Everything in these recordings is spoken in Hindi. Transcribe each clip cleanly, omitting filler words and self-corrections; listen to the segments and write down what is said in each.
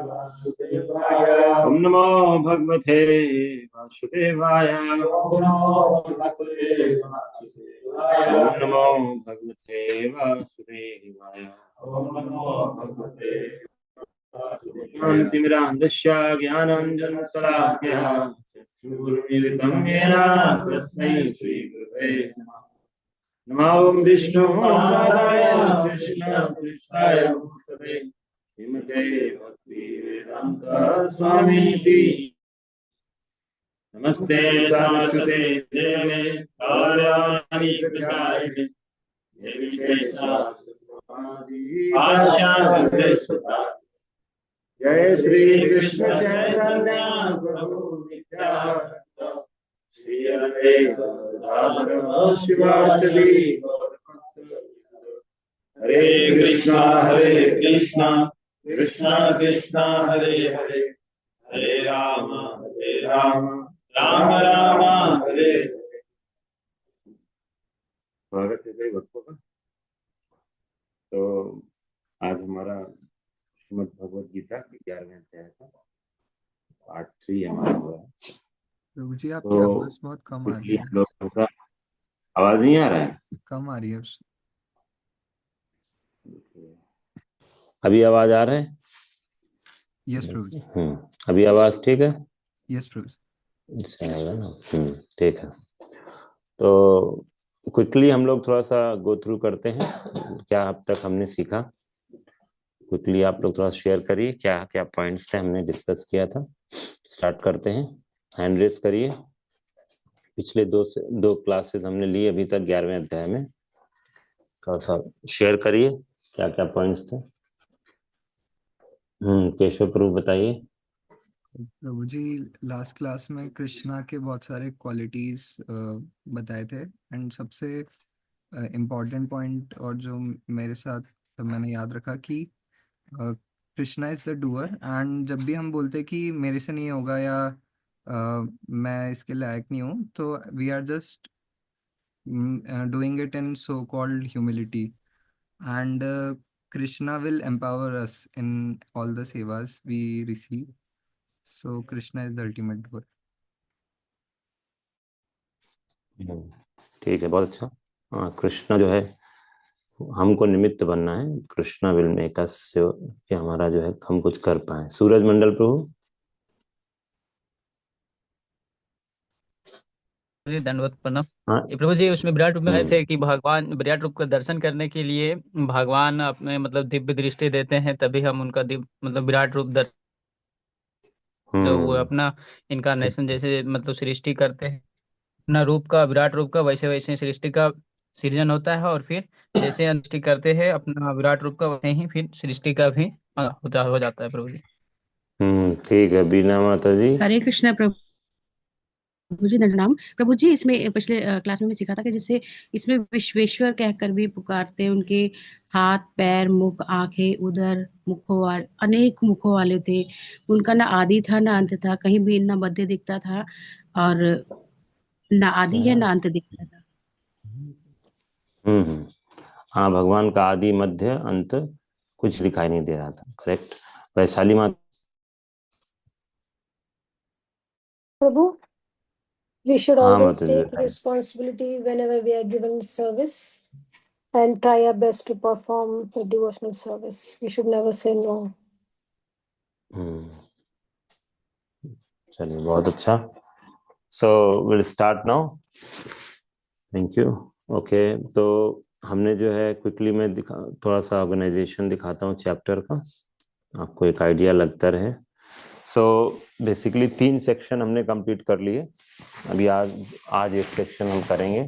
ओम नमो भगवते वासुदेवाय। ओम नमो भगवते वासुदेवाय। शान्तिमिरान्धस्य ज्ञानाञ्जनशलाकया चक्षुरुन्मीलितं येन तस्मै श्रीगुरवे नमः। नमो विष्णुपादाय कृष्णपृष्ठाय भूतले श्रीमते भक्तिवेदान्त स्वामीति। नमस्ते सरस्वते देवे गौरवाणी प्रचारिणे जय श्री कृष्ण चैतन्य प्रभु नित्यानंद श्री अद्वैत गदाधर शिवासदि हरे कृष्णा कृष्णा कृष्णा हरे हरे हरे राम राम राम हरे। स्वागत है भाई भक्तों का। तो आज हमारा श्रीमद् भगवद गीता 11वें अध्याय का पार्ट 3 हमारा हुआ है। प्रभु जी आपकी तो आवाज बहुत कम आ रही है। आवाज नहीं आ रहा है? कम आ रही है। अभी आवाज आ रहा है? यस प्रभु जी। अभी आवाज ठीक है? यस प्रभु जी। ठीक है। तो क्विकली हम लोग थोड़ा सा गो थ्रू करते हैं क्या अब तक हमने सीखा। क्विकली आप लोग थोड़ा शेयर करिए क्या क्या पॉइंट्स थे हमने डिस्कस किया था। स्टार्ट करते हैं। हैंड रेस करिए। पिछले दो क्लासेस हमने ली अभी तक 11वें अध्याय में। थोड़ा सा शेयर करिए क्या क्या पॉइंट्स थे। केशव प्रभु बताइए। प्रभु जी लास्ट क्लास में कृष्णा के बहुत सारे क्वालिटीज बताए थे एंड सबसे इम्पोर्टेंट पॉइंट और जो मेरे साथ मैंने याद रखा कि Krishna is the doer and जब भी हम बोलते कि मेरे से नहीं होगा या मैं इसके लायक नहीं हूँ तो we are just doing it in so-called humility and Krishna will empower us in all the sevas we receive. So Krishna is the ultimate goal. ठीक है, बहुत अच्छा। हाँ, कृष्णा जो है हमको निमित्त बनना है। कृष्णा विल मेक अस कि हमारा जो है हम कुछ कर पाए। सूरज मंडल प्रभु। जी दंडवत प्रणाम। हाँ। प्रभु जी उसमें विराट रूप में आए थे कि भगवान विराट रूप का दर्शन करने के लिए भगवान अपने मतलब दिव्य दृष्टि देते हैं तभी हम उनका दिव्य मतलब विराट रूप जो वो अपना इनकारनेशन जैसे मतलब सृष्टि करते हैं अपना रूप का विराट रूप का वैसे वैसे सृष्टि का सृजन होता है और फिर जैसे सृष्टि करते हैं अपना विराट रूप का वैसे ही फिर सृष्टि का भी होता हो जाता है प्रभु जी। ठीक है। बीना माता जी। हरे कृष्णा प्रभु जी दंड नाम। प्रभु जी इसमें पिछले क्लास में भी सीखा था कि जिससे इसमें विश्वेश्वर कहकर भी पुकारते हैं। उनके हाथ पैर मुख आंखें उदर मुखों वाले अनेक मुखों वाले थे। उनका ना आदि था ना अंत था, कहीं भी ना मध्य दिखता था और ना आदि है ना अंत दिखता था। हाँ, भगवान का आदि मध्य अंत कुछ दिखाई नहीं दे रहा था। करेक्ट। वैशाली माता। Prabhu, we should हाँ always माता जी। take responsibility whenever we are given service and try our best to perform the devotional service. We should never say no. चलिए, बहुत अच्छा। So will start now. Thank you. Okay, तो हमने जो है क्विकली में थोड़ा सा ऑर्गेनाइजेशन दिखाता हूँ चैप्टर का, आपको एक आइडिया लगता रहे। सो बेसिकली 3 सेक्शन हमने कंप्लीट कर लिए। अभी आज एक सेक्शन हम करेंगे।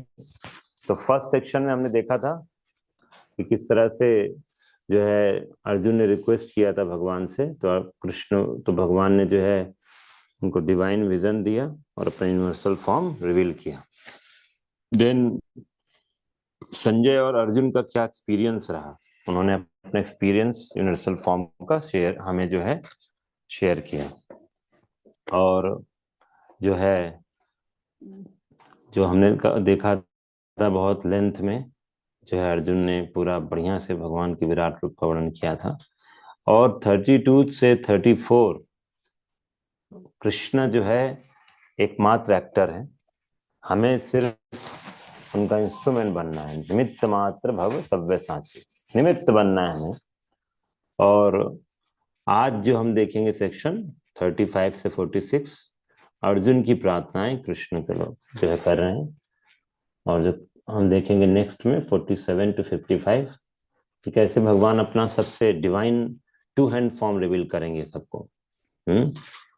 तो फर्स्ट सेक्शन में हमने देखा था कि किस तरह से जो है अर्जुन ने रिक्वेस्ट किया था भगवान से, तो भगवान ने जो है उनको डिवाइन विजन दिया और अपना यूनिवर्सल फॉर्म रिवील किया। देन संजय और अर्जुन का क्या एक्सपीरियंस रहा, उन्होंने अपना एक्सपीरियंस यूनिवर्सल फॉर्म का हमें जो है शेयर किया। और जो है जो हमने देखा था बहुत लेंथ में जो है अर्जुन ने पूरा बढ़िया से भगवान के विराट रूप का वर्णन किया था। और 32 से 34 कृष्ण जो है एकमात्र एक्टर है, हमें सिर्फ उनका इंस्ट्रूमेंट बनना है, निमित्त मात्र भव सव्यसाची, निमित्त बनना है हमें। और आज जो हम देखेंगे सेक्शन 35 से 46 अर्जुन की प्रार्थनाएं कृष्ण के लोग जो है कर रहे हैं, और जो हम देखेंगे नेक्स्ट में 47 to 55 कि कैसे भगवान अपना सबसे डिवाइन 2 हैंड फॉर्म रिवील करेंगे सबको।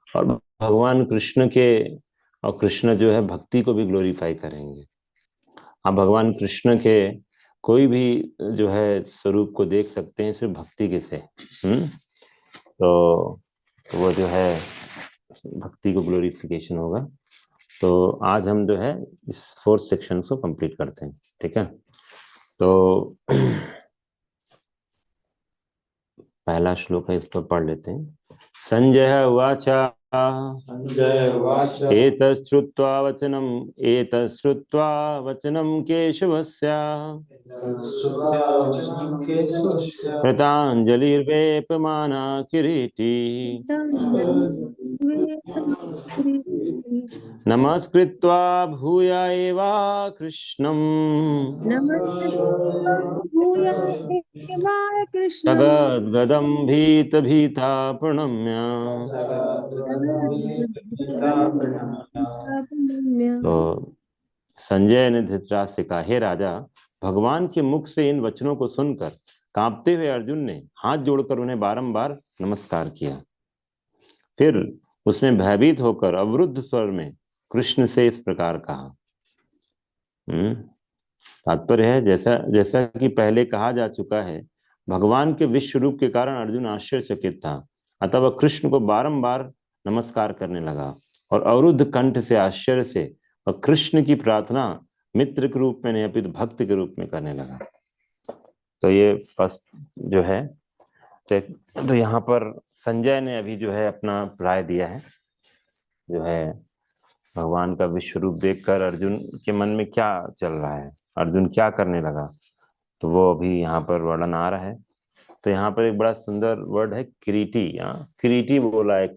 और भगवान कृष्ण के, और कृष्ण जो है भक्ति को भी ग्लोरीफाई करेंगे। आप भगवान कृष्ण के कोई भी जो है स्वरूप को देख सकते हैं सिर्फ भक्ति के से। तो वो जो है भक्ति को ग्लोरिफिकेशन होगा। तो आज हम जो है इस 4th सेक्शन को कंप्लीट करते हैं, ठीक है। तो पहला श्लोक है, इस पर पढ़ लेते हैं। संजय उवाच एतच्छ्रुत्वा वचनं केशवस्य कृताञ्जलिर्वेपमाना किरीटी नमस्कृत्वा भूय एवा कृष्णं सगद्गदं भीता प्रणम्य। तो संजय ने धृतराष्ट्र से कहा, हे राजा, भगवान के मुख से इन वचनों को सुनकर कांपते हुए अर्जुन ने हाथ जोड़कर उन्हें बारंबार नमस्कार किया। फिर उसने भयभीत होकर अवरुद्ध स्वर में कृष्ण से इस प्रकार कहा। तात्पर्य है, जैसा कि पहले कहा जा चुका है, भगवान के विश्व रूप के कारण अर्जुन आश्चर्यचकित था, अतः वह कृष्ण को बारंबार नमस्कार करने लगा और अवरुद्ध कंठ से आश्चर्य से वह कृष्ण की प्रार्थना मित्र के रूप में नहीं अपितु भक्त के रूप में करने लगा। तो ये फर्स्ट जो है, तो यहाँ पर संजय ने अभी जो है अपना राय दिया है, जो है भगवान का विश्व रूप देखकर अर्जुन के मन में क्या चल रहा है, अर्जुन क्या करने लगा, तो वो अभी यहाँ पर वर्णन आ रहा है। तो यहाँ पर एक बड़ा सुंदर वर्ड है किरीटी। किरीटी बोला है,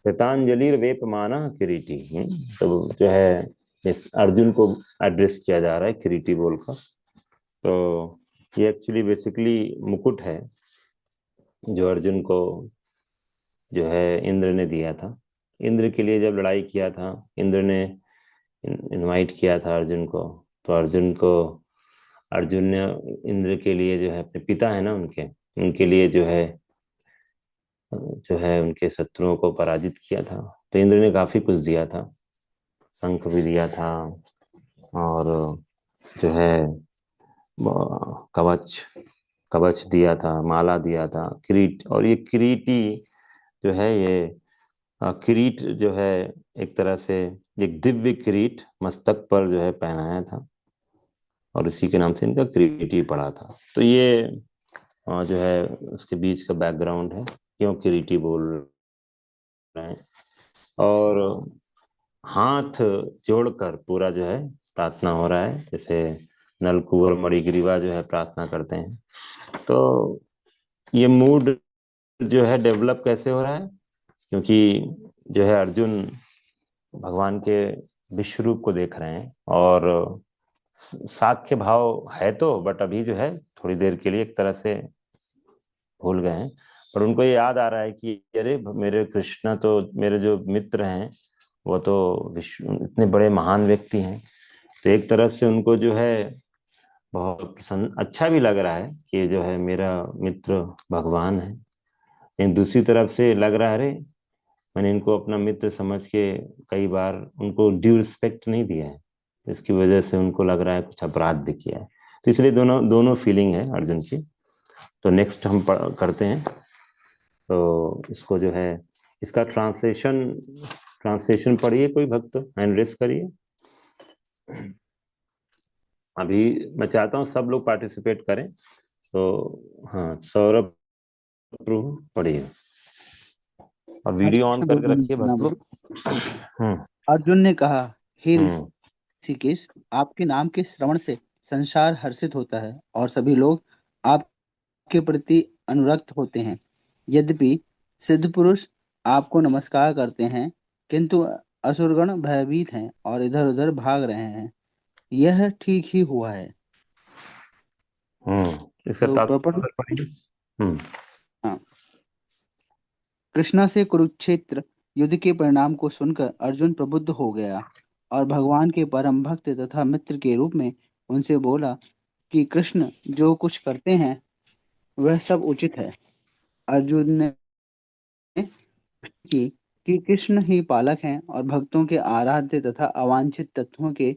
कृतांजलि वेपमाना किरीटी। तो जो है इस अर्जुन को एड्रेस किया जा रहा है किरीटी बोलकर। तो ये एक्चुअली बेसिकली मुकुट है जो अर्जुन को जो है इंद्र ने दिया था। इंद्र के लिए जब लड़ाई किया था, इंद्र ने इनवाइट किया था अर्जुन को, तो अर्जुन ने इंद्र के लिए जो है अपने पिता है ना उनके लिए जो है उनके शत्रुओं को पराजित किया था। तो इंद्र ने काफी कुछ दिया था, शंख भी दिया था, और जो है कवच दिया था, माला दिया था, किरीट। और ये किरीटी जो है, ये किरीट जो है एक तरह से एक दिव्य किरीट मस्तक पर जो है पहनाया था, और इसी के नाम से इनका किरीटी पड़ा था। तो ये जो है उसके बीच का बैकग्राउंड है, क्यों किरीटी बोल रहे हैं। और हाथ जोड़कर पूरा जो है प्रार्थना हो रहा है, जैसे नलकूबर मणिग्रीवा जो है प्रार्थना करते हैं। तो ये मूड जो है डेवलप कैसे हो रहा है, क्योंकि जो है अर्जुन भगवान के विश्व रूप को देख रहे हैं, और साख्य भाव है तो, बट अभी जो है थोड़ी देर के लिए एक तरह से भूल गए हैं। पर उनको ये याद आ रहा है कि अरे मेरे कृष्ण तो, मेरे जो मित्र हैं वो तो विश्व इतने बड़े महान व्यक्ति हैं। तो एक तरफ से उनको जो है बहुत अच्छा भी लग रहा है कि जो है मेरा मित्र भगवान है, लेकिन दूसरी तरफ से लग रहा है अरे मैंने इनको अपना मित्र समझ के कई बार उनको ड्यू रिस्पेक्ट नहीं दिया है, इसकी वजह से उनको लग रहा है कुछ अपराध भी किया है। तो इसलिए दोनों फीलिंग है अर्जुन की। तो नेक्स्ट हम करते हैं। तो इसको जो है इसका ट्रांसलेशन पढ़िए, कोई भक्त हैंड रेस करिए। अभी मैं चाहता हूँ सब लोग पार्टिसिपेट करें। तो हाँ, सौरभ प्रभु पढ़िए, और वीडियो ऑन करके रखिए भक्त लोग। अर्जुन ने कहा, हे ऋषिकेश, आपके नाम के श्रवण से संसार हर्षित होता है और सभी लोग आपके प्रति अनुरक्त होते हैं। यद्यपि सिद्ध पुरुष आपको नमस्कार करते हैं, किंतु असुरगण भयभीत हैं और इधर उधर भाग रहे हैं। यह ठीक ही हुआ है। इसका तो तात्पर्य प्रॉपर पढ़िए। हम्म हाँ, कृष्णा से कुरुक्षेत्र युद्ध के परिणाम को सुनकर अर्जुन प्रबुद्ध हो गया और भगवान के परम भक्त तथा मित्र के रूप में उनसे बोला कि कृष्ण जो कुछ करते हैं वह सब उचित है। अर्जुन ने की कि कृष्ण ही पालक हैं और भक्तों के आराध्य तथा अवांछित तत्वों के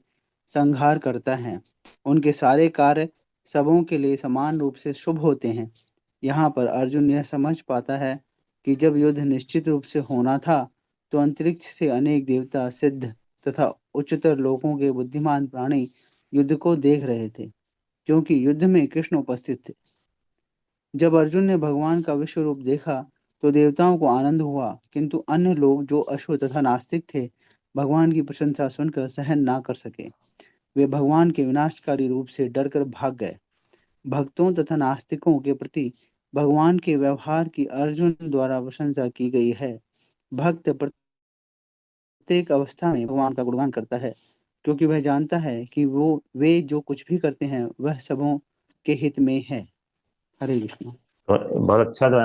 संहार करता है। उनके सारे कार्य सबों के लिए समान रूप से शुभ होते हैं। यहाँ पर अर्जुन यह समझ पाता है कि जब युद्ध निश्चित रूप से होना था, तो अंतरिक्ष से अनेक देवता, सिद्ध तथा उच्चतर लोकों के बुद्धिमान प्राणी युद्ध को देख रहे थे, क्योंकि युद्ध में कृष्ण उपस्थित थे। जब अर्जुन ने भगवान का विश्व रूप देखा, तो देवताओं को आनंद हुआ, किंतु अन्य लोग जो अश्व तथा नास्तिक थे, भगवान की प्रशंसा सुनकर सहन ना कर सके। वे भगवान के विनाशकारी रूप से डरकर भाग गए। भक्तों तथा नास्तिकों के प्रति भगवान के व्यवहार की अर्जुन द्वारा प्रशंसा की गई है। भक्त प्रत्येक अवस्था में भगवान का गुणगान करता है, क्योंकि वह जानता है कि वे जो कुछ भी करते हैं वह सबों के हित में है। हरे कृष्ण। तो बहुत अच्छा, जो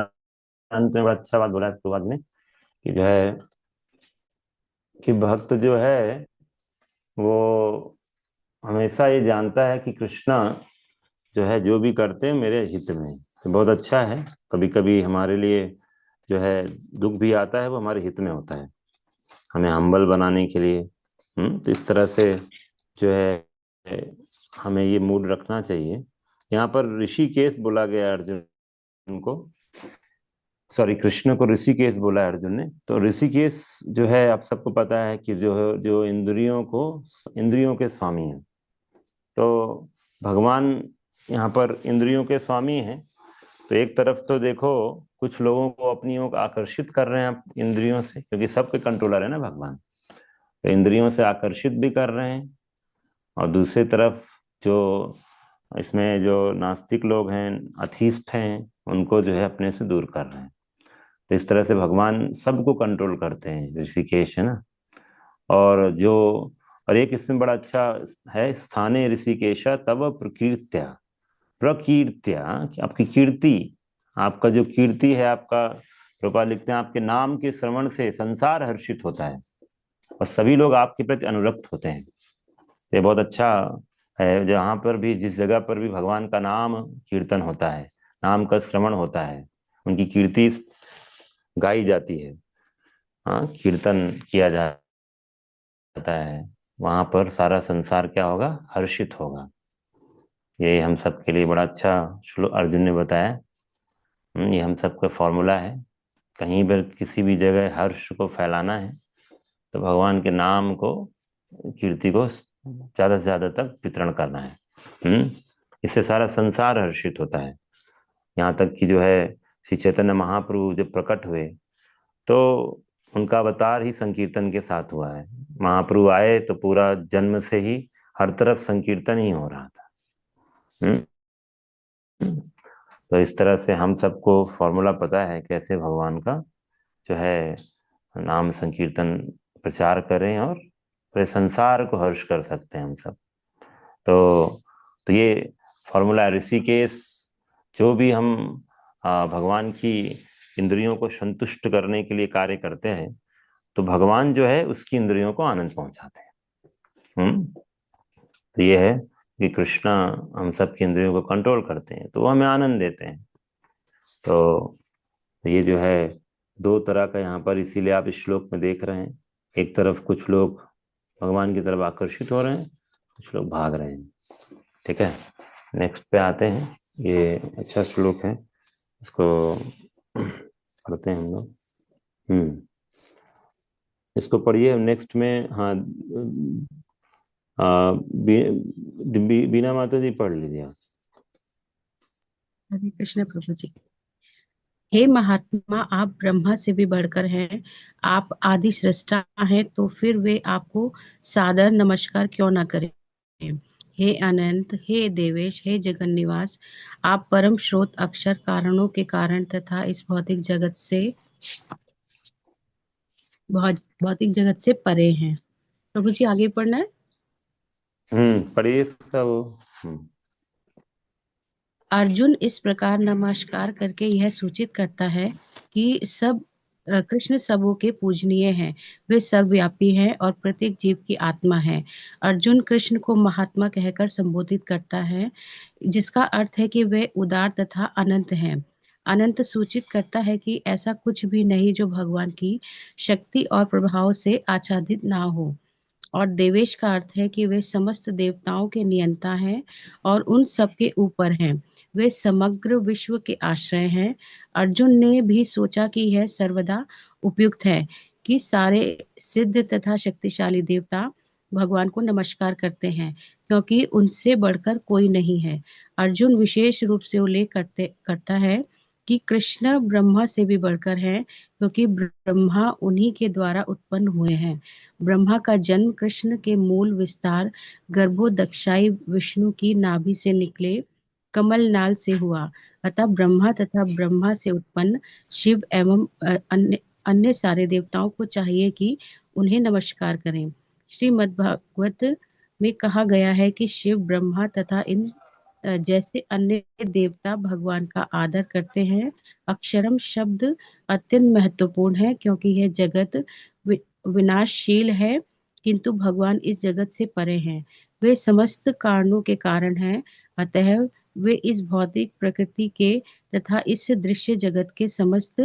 अंत में बड़ा अच्छा बात बोला है बाद में, कि जो है कि भक्त जो है वो हमेशा ये जानता है कि कृष्णा जो है जो भी करते हैं मेरे हित में है। तो बहुत अच्छा है। कभी कभी हमारे लिए जो है दुख भी आता है, वो हमारे हित में होता है, हमें हम्बल बनाने के लिए। तो इस तरह से जो है हमें ये मूड रखना चाहिए। यहाँ पर ऋषिकेश बोला गया है अर्जुन को, सॉरी कृष्ण को ऋषिकेश बोला है अर्जुन ने। तो ऋषिकेश जो है आप सबको पता है कि जो इंद्रियों के स्वामी हैं। तो भगवान यहाँ पर इंद्रियों के स्वामी हैं। तो एक तरफ तो देखो कुछ लोगों को अपनी ओर आकर्षित कर रहे हैं आप इंद्रियों से, क्योंकि सबके कंट्रोलर है ना भगवान। तो इंद्रियों से आकर्षित भी कर रहे हैं, और दूसरी तरफ जो इसमें जो नास्तिक लोग हैं, अथीस्ट हैं, उनको जो है अपने से दूर कर रहे हैं। तो इस तरह से भगवान सबको कंट्रोल करते हैं, ऋषिकेश है ना। और एक इसमें बड़ा अच्छा है, स्थाने ऋषिकेश तब प्रकीर्त्या। प्रकीर्त्या, आपकी कीर्ति, आपका जो कीर्ति है, आपका प्रभुपाद लिखते हैं आपके नाम के श्रवण से संसार हर्षित होता है और सभी लोग आपके प्रति अनुरक्त होते हैं। ये बहुत अच्छा है। जहाँ पर भी, जिस जगह पर भी भगवान का नाम कीर्तन होता है, नाम का श्रवण होता है, उनकी कीर्ति गाई जाती है, हाँ, कीर्तन किया जाता है, वहां पर सारा संसार क्या होगा? हर्षित होगा। ये हम सब के लिए बड़ा अच्छा श्लोक अर्जुन ने बताया। ये हम सबका फॉर्मूला है। कहीं पर किसी भी जगह हर्ष को फैलाना है तो भगवान के नाम को, कीर्ति को ज्यादा से ज्यादा तक वितरण करना है। इससे सारा संसार हर्षित होता है। यहाँ तक कि जो है श्री चैतन्य महाप्रभु जब प्रकट हुए तो उनका अवतार ही संकीर्तन के साथ हुआ है। महाप्रभु आए तो पूरा जन्म से ही हर तरफ संकीर्तन ही हो रहा था। तो इस तरह से हम सबको फॉर्मूला पता है कैसे भगवान का जो है नाम संकीर्तन प्रचार करें और पूरे संसार को हर्ष कर सकते हैं हम सब। तो ये फॉर्मूला ऋषिकेश, जो भी हम भगवान की इंद्रियों को संतुष्ट करने के लिए कार्य करते हैं तो भगवान जो है उसकी इंद्रियों को आनंद पहुंचाते हैं। तो ये है कि कृष्णा हम सब की इंद्रियों को कंट्रोल करते हैं तो वो हमें आनंद देते हैं। तो ये जो है दो तरह का यहाँ पर, इसीलिए आप इस श्लोक में देख रहे हैं, एक तरफ कुछ लोग भगवान की तरफ आकर्षित हो रहे हैं, कुछ लोग भाग रहे हैं। ठीक है, नेक्स्ट पे आते हैं। ये अच्छा श्लोक है, इसको पढ़ते हैं हम लोग। इसको पढ़िए नेक्स्ट में। हाँ, बीना माता जी पढ़ लीजिए आप। हरे कृष्ण प्रभु जी। हे महात्मा, आप ब्रह्मा से भी बढ़कर हैं, आप आदि सृष्टा हैं, तो फिर वे आपको सादर नमस्कार क्यों ना करें। हे अनंत, हे देवेश, हे जगन निवास, आप परम स्रोत अक्षर कारणों के कारण तथा इस भौतिक जगत से परे हैं। प्रभु जी आगे पढ़ना है। पढ़िए इसका वो। अर्जुन इस प्रकार नमस्कार करके यह सूचित करता है कि कृष्ण सबों के पूजनीय हैं, वे सर्वव्यापी हैं और प्रत्येक जीव की आत्मा है। अर्जुन कृष्ण को महात्मा कहकर संबोधित करता है, जिसका अर्थ है कि वे उदार तथा अनंत हैं। अनंत सूचित करता है कि ऐसा कुछ भी नहीं जो भगवान की शक्ति और प्रभाव से आच्छादित ना हो। और देवेश का अर्थ है कि वे समस्त देवताओं के नियंता हैं और उन सब के ऊपर हैं। वे समग्र विश्व के आश्रय हैं। अर्जुन ने भी सोचा कि यह सर्वदा उपयुक्त है कि सारे सिद्ध तथा शक्तिशाली देवता भगवान को नमस्कार करते हैं, क्योंकि उनसे बढ़कर कोई नहीं है। अर्जुन विशेष रूप से उल्लेख करता है कि कृष्ण ब्रह्मा से भी बढ़कर हैं, क्योंकि ब्रह्मा उन्हीं के द्वारा उत्पन्न हुए हैं। ब्रह्मा का जन्म कृष्ण के मूल विस्तार गर्भोदक्षाई विष्णु की नाभि से निकले कमल नाल से हुआ। अतः ब्रह्मा तथा ब्रह्मा से उत्पन्न शिव एवं अन्य सारे देवताओं को चाहिए कि उन्हें नमस्कार करें। श्रीमद् भागवत में कहा गया है कि शिव, ब्रह्मा तथा इन जैसे अन्य देवता भगवान का आदर करते हैं। अक्षरम शब्द अत्यंत महत्वपूर्ण है, क्योंकि यह जगत विनाशशील है, किंतु भगवान इस जगत से परे हैं। वे समस्त कारणों के कारण हैं, अतः वे इस भौतिक प्रकृति के तथा इस दृश्य जगत के समस्त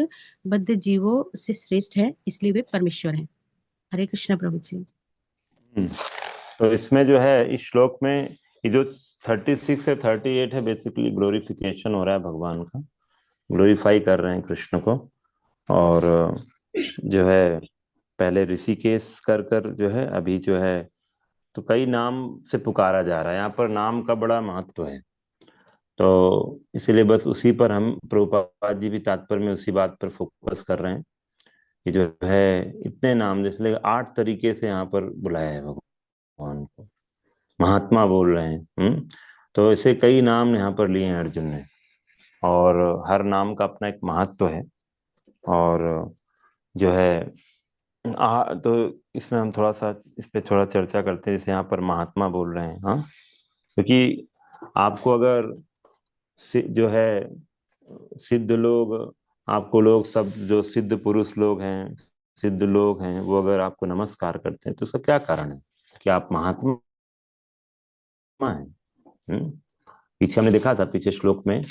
बद्ध जीवों से श्रेष्ठ हैं, इसलिए वे परमेश्वर हैं। हरे कृष्णा प्रभु जी। तो इसमें जो है इस श्लोक में ये जो 36 से 38 है, बेसिकली ग्लोरिफिकेशन हो रहा है भगवान का, ग्लोरीफाई कर रहे हैं कृष्ण को। और जो है पहले ऋषिकेश कर कर जो है अभी जो है तो कई नाम से पुकारा जा रहा है। यहाँ पर नाम का बड़ा महत्व है, तो इसीलिए बस उसी पर हम प्रभुपाद जी भी तात्पर्य में उसी बात पर फोकस कर रहे हैं कि जो है इतने नाम, जैसे 8 तरीके से यहाँ पर बुलाया है भगवान को, महात्मा बोल रहे हैं। तो ऐसे कई नाम यहाँ पर लिए हैं अर्जुन ने, और हर नाम का अपना एक महत्व है। और जो है तो इसमें हम थोड़ा सा इस पे थोड़ा चर्चा करते हैं। जैसे यहाँ पर महात्मा बोल रहे हैं, हाँ, क्योंकि आपको अगर जो है सिद्ध लोग, आपको लोग सब जो सिद्ध पुरुष लोग हैं, सिद्ध लोग हैं, वो अगर आपको नमस्कार करते हैं तो उसका क्या कारण है कि आप महात्मा हैं। पीछे हमने देखा था, पीछे श्लोक में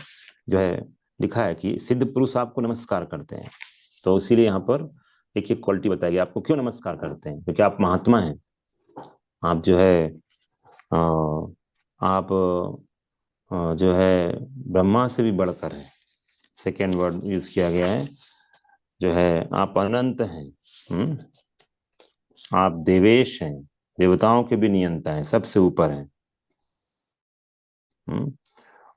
जो है लिखा है कि सिद्ध पुरुष आपको नमस्कार करते हैं। तो इसीलिए यहाँ पर एक एक क्वालिटी बताई गई, आपको क्यों नमस्कार करते हैं, क्योंकि आप महात्मा हैं। आप जो है आप जो है ब्रह्मा से भी बढ़कर हैं, सेकेंड वर्ड यूज किया गया है। जो है आप अनंत हैं, आप देवेश हैं, देवताओं के भी नियंता हैं, सबसे ऊपर हैं,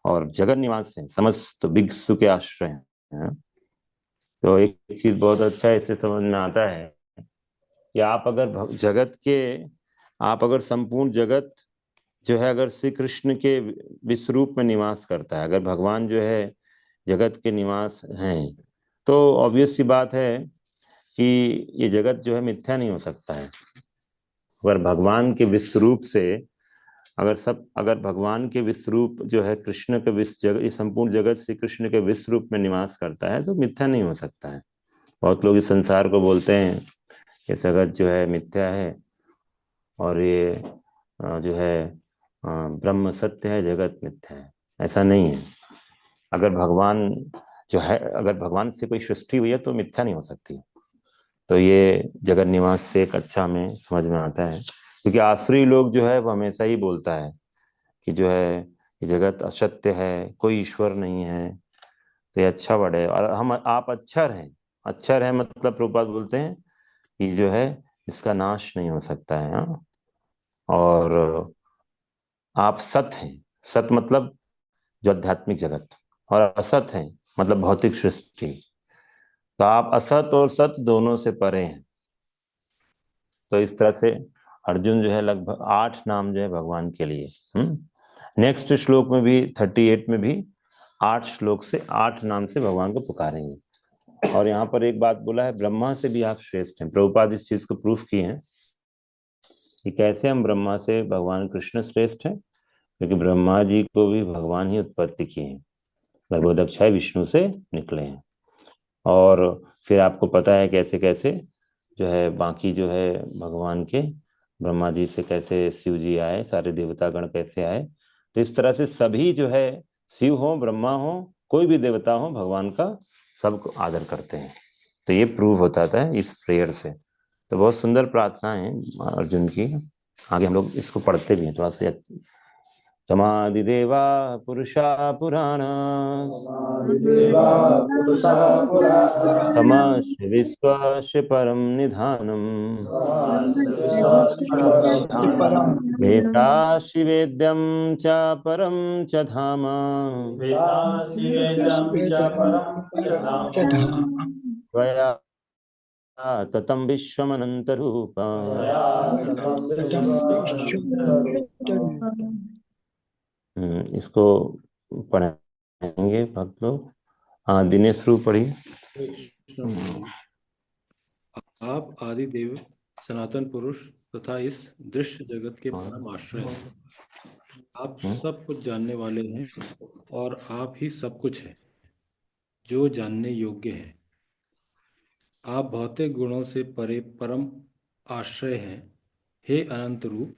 और जगत निवास हैं, समस्त विश्व के आश्रय हैं। तो एक चीज बहुत अच्छा इससे समझ में आता है कि आप अगर संपूर्ण जगत जो है अगर श्री कृष्ण के विश्वरूप में निवास करता है, अगर भगवान जो है जगत के निवास हैं, तो ऑब्वियस सी बात है कि ये जगत जो है मिथ्या नहीं हो सकता है। अगर भगवान के विश्वरूप से अगर भगवान के विश्वरूप जो है कृष्ण के ये संपूर्ण जगत श्री कृष्ण के विश्वरूप में निवास करता है, तो मिथ्या नहीं हो सकता है। बहुत लोग इस संसार को बोलते हैं कि जगत जो है मिथ्या है और ये जो है ब्रह्म सत्य है, जगत मिथ्या है। ऐसा नहीं है। अगर भगवान से कोई सृष्टि हुई है तो मिथ्या नहीं हो सकती। तो ये जगत निवास से एक अच्छा हमें समझ में आता है, क्योंकि आसुरी लोग जो है वो हमेशा ही बोलता है कि जो है ये जगत असत्य है, कोई ईश्वर नहीं है। तो ये अच्छा वर्ड है। और आप अक्षर हैं। अक्षर है मतलब प्रभुपाद बोलते हैं कि जो है इसका नाश नहीं हो सकता है। हाँ, और आप सत हैं। सत मतलब जो आध्यात्मिक जगत, और असत हैं मतलब भौतिक सृष्टि। तो आप असत और सत दोनों से परे हैं। तो इस तरह से अर्जुन जो है लगभग 8 नाम जो है भगवान के लिए। नेक्स्ट श्लोक में भी 38 में भी 8 श्लोक से 8 नाम से भगवान को पुकारेंगे। और यहाँ पर एक बात बोला है, ब्रह्मा से भी आप श्रेष्ठ हैं। प्रभुपाद इस चीज को प्रूफ किए हैं कि कैसे हम ब्रह्मा से भगवान कृष्ण श्रेष्ठ हैं, क्योंकि ब्रह्मा जी को भी भगवान ही उत्पत्ति किए हैं, गर्भोदक्षाय विष्णु से निकले हैं। और फिर आपको पता है कैसे कैसे जो है बाकी जो है भगवान के ब्रह्मा जी से कैसे शिव जी आए, सारे देवतागण कैसे आए। तो इस तरह से सभी जो है शिव हो, ब्रह्मा हो, कोई भी देवता हो, भगवान का सबको आदर करते हैं। तो ये प्रूव होता था इस प्रेयर से। तो बहुत सुंदर प्रार्थना है अर्जुन की। आगे हम लोग इसको पढ़ते भी हैं थोड़ा सा। तमादिदेवा पुरुषा पुराणा तमश्च विश्वस्य परम निधानम् वेदासि वेद्यं च परम च धाम त्वया ततं विश्वमनन्तरूप। इसको पढ़ेंगे भक्त लोग। हाँ दिनेश प्रभु पढ़िए। आप आदि देव सनातन पुरुष तथा इस दृश्य जगत के परम आश्रय हैं। आप सब कुछ जानने वाले हैं और आप ही सब कुछ है जो जानने योग्य है। आप भौतिक गुणों से परे परम आश्रय हैं। हे अनंत रूप,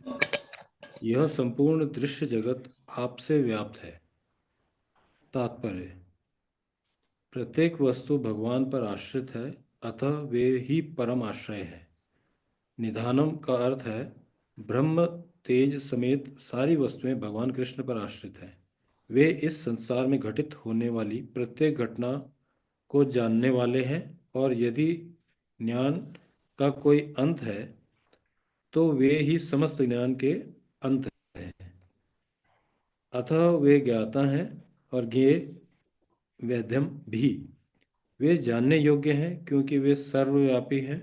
यह संपूर्ण दृश्य जगत आपसे व्याप्त है। तात्पर्य: प्रत्येक वस्तु भगवान पर आश्रित है, अतः वे ही परम आश्रय है। निधानम का अर्थ है ब्रह्म तेज समेत सारी वस्तुएं भगवान कृष्ण पर आश्रित हैं। वे इस संसार में घटित होने वाली प्रत्येक घटना को जानने वाले हैं, और यदि ज्ञान का कोई अंत है तो वे ही समस्त ज्ञान के अंत हैं। अतः वे ज्ञाता हैं और ज्ञेय वेद्यम भी। वे जानने योग्य हैं क्योंकि वे सर्वव्यापी हैं।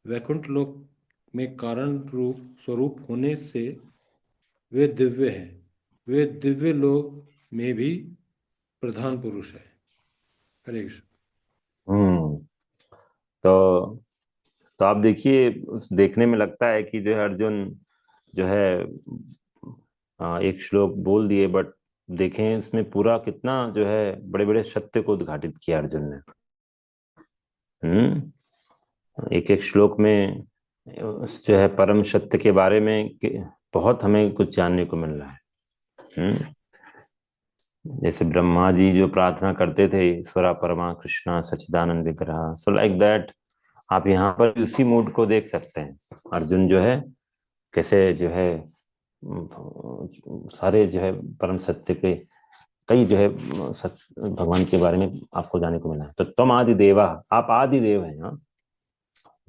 वैकुंठ लोक में कारण रूप स्वरूप होने से वे दिव्य हैं। वे दिव्य लोक में भी प्रधान पुरुष है। हरे कृष्ण। तो आप देखिए, देखने में लगता है कि जो है अर्जुन जो है एक श्लोक बोल दिए, बट देखें इसमें पूरा कितना जो है बड़े बड़े सत्य को उद्घाटित किया अर्जुन ने। एक एक श्लोक में जो है परम सत्य के बारे में बहुत हमें कुछ जानने को मिल रहा है। जैसे ब्रह्मा जी जो प्रार्थना करते थे, ईश्वरा परमा कृष्णा सच्चिदानंद विग्रह, सो लाइक दैट आप यहाँ पर उसी मूड को देख सकते हैं। अर्जुन जो है कैसे जो है सारे जो है परम सत्य के कई जो है भगवान के बारे में आपको जानने को मिला है। तो तुम आदि देवा, आप आदि देव हैं। हाँ,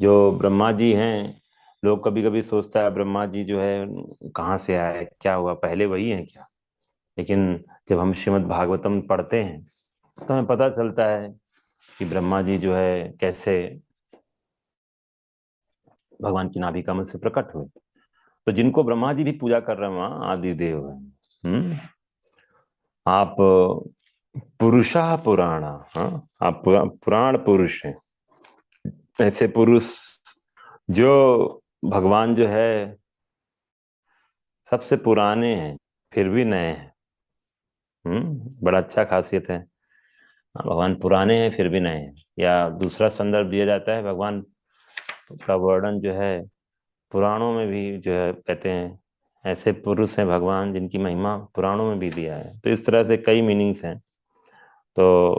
जो ब्रह्मा जी हैं, लोग कभी कभी सोचता है ब्रह्मा जी जो है कहाँ से आए, क्या हुआ, पहले वही है क्या। लेकिन जब हम श्रीमद् भागवतम पढ़ते हैं तो हमें पता चलता है कि ब्रह्मा जी जो है कैसे भगवान की नाभि कमल से प्रकट हुए। तो जिनको ब्रह्मा जी भी पूजा कर रहे हैं वहां आदि देव है। आप पुरुषा पुराणा, हाँ आप पुराण पुरुष हैं। ऐसे पुरुष जो भगवान जो है सबसे पुराने हैं फिर भी नए हैं। बड़ा अच्छा खासियत है। भगवान पुराने हैं फिर भी नए हैं। या दूसरा संदर्भ दिया जाता है, भगवान का वर्णन जो है पुराणों में भी जो है कहते हैं ऐसे पुरुष हैं भगवान जिनकी महिमा पुराणों में भी दिया है। तो इस तरह से कई मीनिंग्स हैं। तो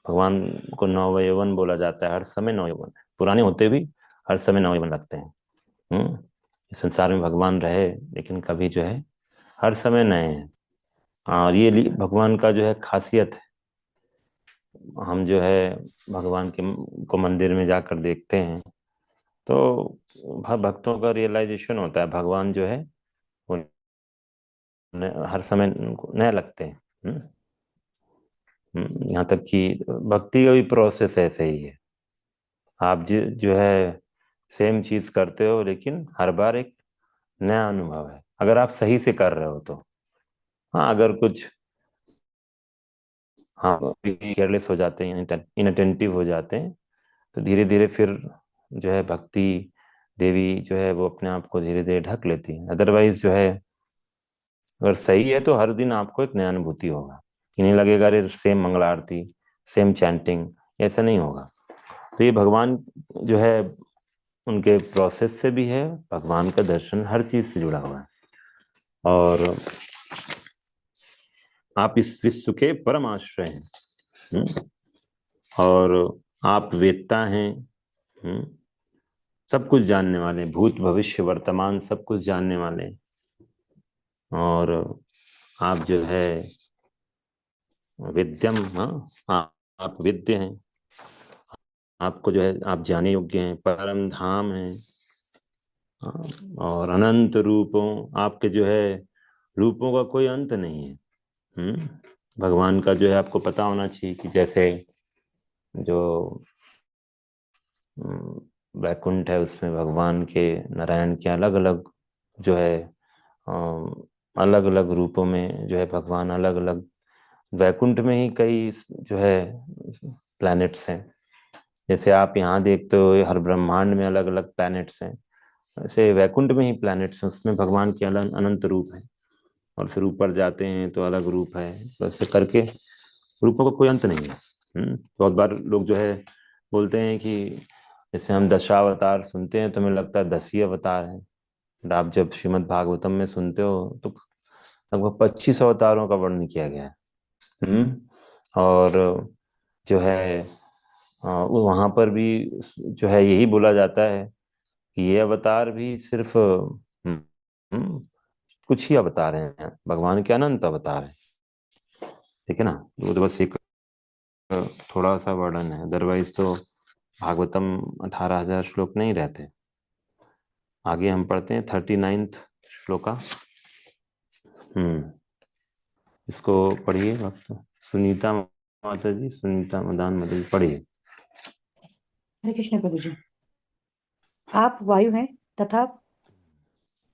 भगवान को नवयौवन बोला जाता है, हर समय नवयौवन है, पुराने होते भी हर समय नवयौवन लगते हैं। इस संसार में भगवान रहे लेकिन कभी जो है हर समय नए हैं। और ये भगवान का जो है खासियत है। हम जो है भगवान के को मंदिर में जाकर देखते हैं तो भक्तों का रियलाइजेशन होता है भगवान जो है वो हर समय नए लगते हैं। यहाँ तक कि भक्ति का भी प्रोसेस ऐसे ही है। आप जो है सेम चीज करते हो लेकिन हर बार एक नया अनुभव है, अगर आप सही से कर रहे हो तो। हाँ, अगर कुछ हाँ केयरलेस हो जाते हैं, इनअटेंटिव हो जाते हैं, तो धीरे धीरे फिर जो है भक्ति देवी जो है वो अपने आप को धीरे धीरे ढक लेती है। अदरवाइज जो है अगर सही है तो हर दिन आपको एक नया अनुभूति होगा, कि नहीं लगेगा अरे सेम मंगला आरती, सेम चैंटिंग, ऐसा नहीं होगा। तो ये भगवान जो है उनके प्रोसेस से भी है, भगवान का दर्शन हर चीज से जुड़ा हुआ है। और आप इस विश्व के परम आश्रय हैं, और आप वेत्ता हैं, सब कुछ जानने वाले, भूत भविष्य वर्तमान सब कुछ जानने वाले। और आप जो है विद्यम, आप विद्य हैं, आपको जो है आप जाने योग्य हैं, परम धाम हैं। और अनंत रूपों, आपके जो है रूपों का कोई अंत नहीं है। भगवान का जो है आपको पता होना चाहिए कि जैसे जो वैकुंठ है उसमें भगवान के, नारायण के अलग अलग जो है अलग अलग रूपों में जो है भगवान अलग अलग, वैकुंठ में ही कई जो है प्लैनेट्स हैं। जैसे आप यहाँ देखते हो हर ब्रह्मांड में अलग अलग प्लैनेट्स हैं, ऐसे वैकुंठ में ही प्लैनेट्स हैं, उसमें भगवान के अलग अनंत रूप है। और फिर ऊपर जाते हैं तो अलग रूप है, वैसे करके रूपों का कोई अंत नहीं है। बहुत बार लोग जो है बोलते हैं कि जैसे हम दशावतार सुनते हैं तो हमें लगता है 10 ही अवतार हैं, बट आप जब श्रीमद् भागवतम में सुनते हो तो लगभग 25 अवतारों का वर्णन किया गया है। और जो है वहां पर भी जो है यही बोला जाता है कि ये अवतार भी सिर्फ कुछ ही अवतार हैं, भगवान के अनंत अवतार हैं, ठीक है ना। वो तो बस एक थोड़ा सा वर्णन है, अदरवाइज तो भागवतम 18,000 श्लोक नहीं रहते। आगे हम पढ़ते हैं 39th श्लोका। इसको पढ़िए भक्त सुनीता माता जी, सुनीता मदान माता जी, पढ़िए। हरे कृष्ण प्रभु जी। आप वायु हैं तथा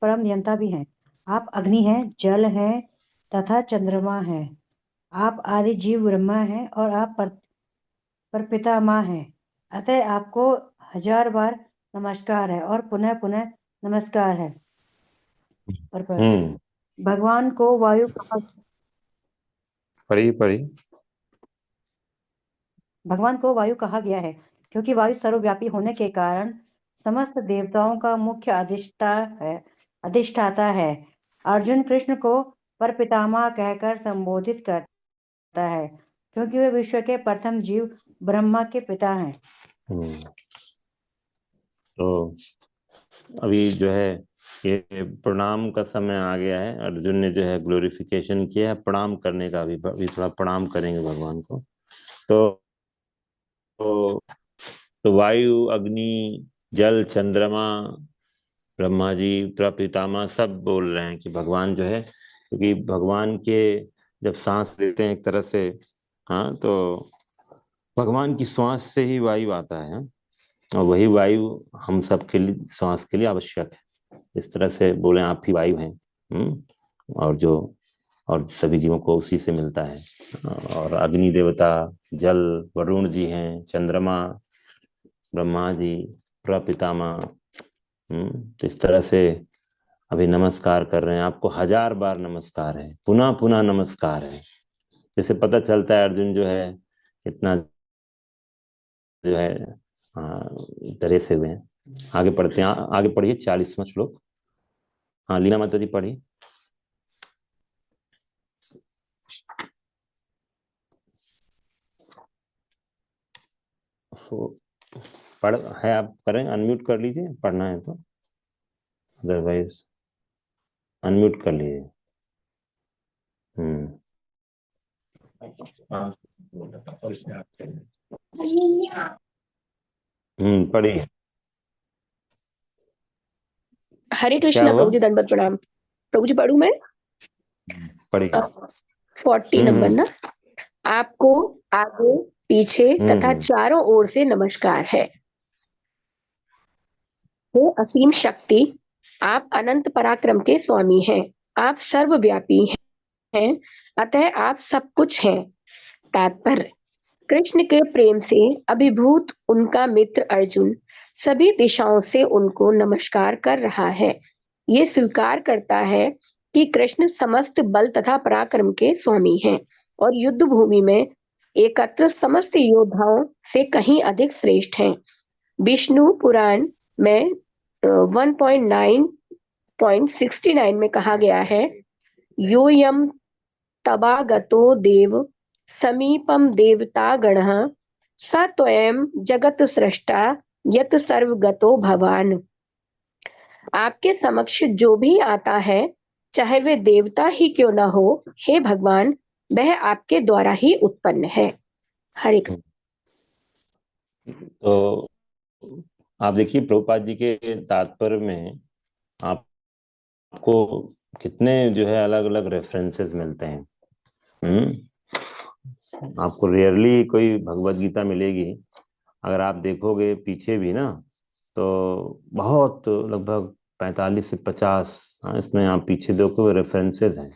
परम नियंता भी हैं। आप अग्नि हैं, जल हैं तथा चंद्रमा हैं। आप आदि जीव ब्रह्मा हैं और आप परपितामह हैं। अतः आपको 1000 बार नमस्कार है और पुनः पुनः नमस्कार है। भगवान को वायु कहा, पढ़िए। भगवान को वायु कहा गया है क्योंकि वायु सर्वव्यापी होने के कारण समस्त देवताओं का मुख्य अधिष्ठाता है। अर्जुन कृष्ण को परपितामह कहकर संबोधित करता है क्योंकि वे विश्व के प्रथम जीव ब्रह्मा के पिता हैं। तो अभी जो है ये प्रणाम का समय आ गया है। अर्जुन ने जो है ग्लोरिफिकेशन किया है, प्रणाम करने का भी थोड़ा प्रणाम करेंगे भगवान को। तो वायु, अग्नि, जल, चंद्रमा, ब्रह्मा जी, प्रपितामह सब बोल रहे हैं कि भगवान जो है, क्योंकि भगवान के जब सांस लेते हैं एक तरह से, तो भगवान की श्वास से ही वायु आता है, और वही वायु हम सब के लिए श्वास के लिए आवश्यक है। इस तरह से बोले आप ही वायु हैं, और सभी जीवों को उसी से मिलता है। और अग्नि देवता, जल वरुण जी हैं, चंद्रमा ब्रह्मा जी, प्रपितामह। तो इस तरह से अभी नमस्कार कर रहे हैं आपको, 1000 बार नमस्कार है, पुनः पुनः नमस्कार है। जैसे पता चलता है अर्जुन जो है इतना जो है डरे से हुए हैं। आगे पढ़ते हैं, आगे पढ़िए 40वां श्लोक। हाँ लीना माता जी पढ़िए। पढ़ है, आप करें, अनम्यूट कर लीजिए, पढ़ना है तो, अदरवाइज अनम्यूट कर लीजिए। पढ़िए। हरे क्या कृष्णा हुआ? प्रभु जी, दंडवत प्रणाम। प्रभु जी पढ़ू मैं? पढ़िए। 40 नंबर ना। आपको आगे पीछे तथा चारों ओर से नमस्कार है। हे असीम शक्ति, आप अनंत पराक्रम के स्वामी हैं, आप सर्वव्यापी हैं, अतः आप सब कुछ हैं। तात्पर्य, कृष्ण के प्रेम से अभिभूत उनका मित्र अर्जुन सभी दिशाओं से उनको नमस्कार कर रहा है। ये स्वीकार करता है कि कृष्ण समस्त बल तथा पराक्रम के स्वामी हैं और युद्ध भूमि में एकत्र समस्त योद्धाओं से कहीं अधिक श्रेष्ठ हैं। विष्णु पुराण में 1.9.69 में कहा गया है, योयम तवागतो देव समीपम देवता गणः स त्वयं जगत सृष्टा यत सर्वगतो भवान। आपके समक्ष जो भी आता है, चाहे वे देवता ही क्यों न हो, हे भगवान, वह आपके द्वारा ही उत्पन्न है। हरे कृष्ण। तो आप देखिए प्रभुपाद जी के तात्पर्य में आपको कितने जो है अलग अलग रेफरेंसेस मिलते हैं। आपको रेयरली कोई भगवत गीता मिलेगी, अगर आप देखोगे पीछे भी ना, तो बहुत लगभग 45 से 50 इसमें आप पीछे देखो रेफरेंसेस हैं।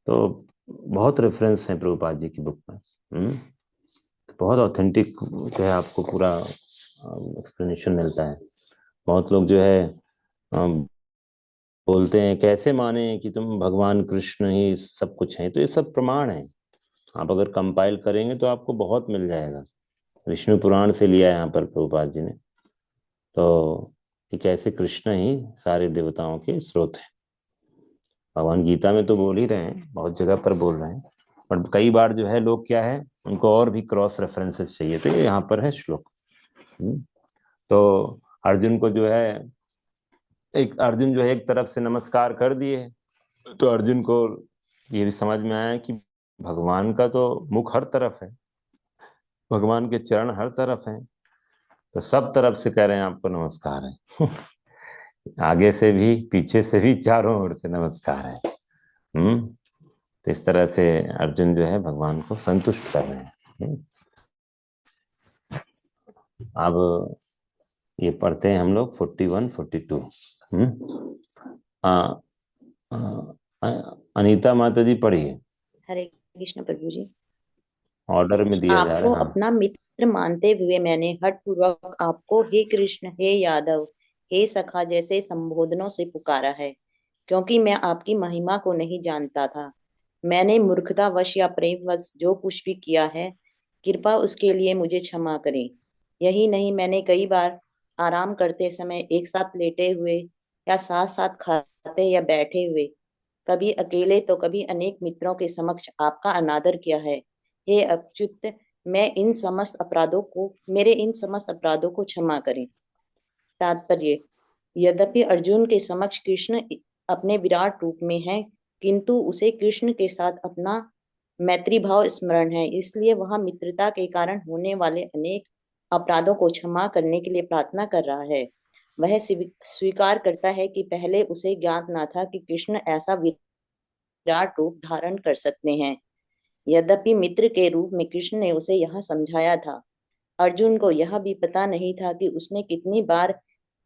तो बहुत रेफरेंस हैं प्रभुपाद जी की बुक में। तो बहुत ऑथेंटिक जो है आपको पूरा एक्सप्लेनेशन मिलता है। बहुत लोग जो है बोलते हैं कैसे माने कि तुम भगवान कृष्ण ही सब कुछ हैं। तो ये सब प्रमाण है, आप अगर कंपाइल करेंगे तो आपको बहुत मिल जाएगा। विष्णु पुराण से लिया है यहाँ पर प्रभुपाद जी ने, तो कि कैसे कृष्ण ही सारे देवताओं के स्रोत हैं। भगवान गीता में तो बोल ही रहे हैं, बहुत जगह पर बोल रहे हैं, पर कई बार जो है लोग क्या है, उनको और भी क्रॉस रेफरेंसेस चाहिए, तो ये यहाँ पर है श्लोक। तो अर्जुन को जो है अर्जुन जो है एक तरफ से नमस्कार कर दिए, तो अर्जुन को ये भी समझ में आया कि भगवान का तो मुख हर तरफ है, भगवान के चरण हर तरफ हैं, तो सब तरफ से कह रहे हैं आपको नमस्कार है। आगे से भी पीछे से भी चारों ओर से नमस्कार है। तो इस तरह से अर्जुन जो है भगवान को संतुष्ट कर रहे हैं। अब ये पढ़ते हैं हम लोग 41 42। अनीता माता जी पढ़िए। हरे कृष्ण प्रभु जी। ऑर्डर में दिया जा आपको रहा है। अपना मित्र मानते हुए मैंने हठ पूर्वक आपको हे कृष्ण, हे यादव, हे सखा जैसे संबोधनों से पुकारा है, क्योंकि मैं आपकी महिमा को नहीं जानता था। मैंने मूर्खतावश या प्रेमवश जो कुछ भी किया है, कृपा उसके लिए मुझे क्षमा करें। यही नहीं, मैंने कई बार आराम करते समय एक साथ लेटे हुए या साथ साथ खाते या बैठे हुए, कभी अकेले तो कभी अनेक मित्रों के समक्ष आपका अनादर किया है। हे अच्युत, मेरे इन समस्त अपराधों को क्षमा करें। तात्पर्य, यद्यपि अर्जुन के समक्ष कृष्ण अपने विराट रूप में है, किंतु उसे कृष्ण के साथ अपना मैत्री भाव स्मरण है, इसलिए वह मित्रता के कारण होने वाले अनेक अपराधों को क्षमा करने के लिए प्रार्थना कर रहा है। वह स्वीकार करता है कि पहले उसे ज्ञात न था कि कृष्ण ऐसा विराट रूप धारण कर सकते हैं। यद्यपि मित्र के रूप में कृष्ण ने उसे यह समझाया था, अर्जुन को यह भी पता नहीं था कि उसने कितनी बार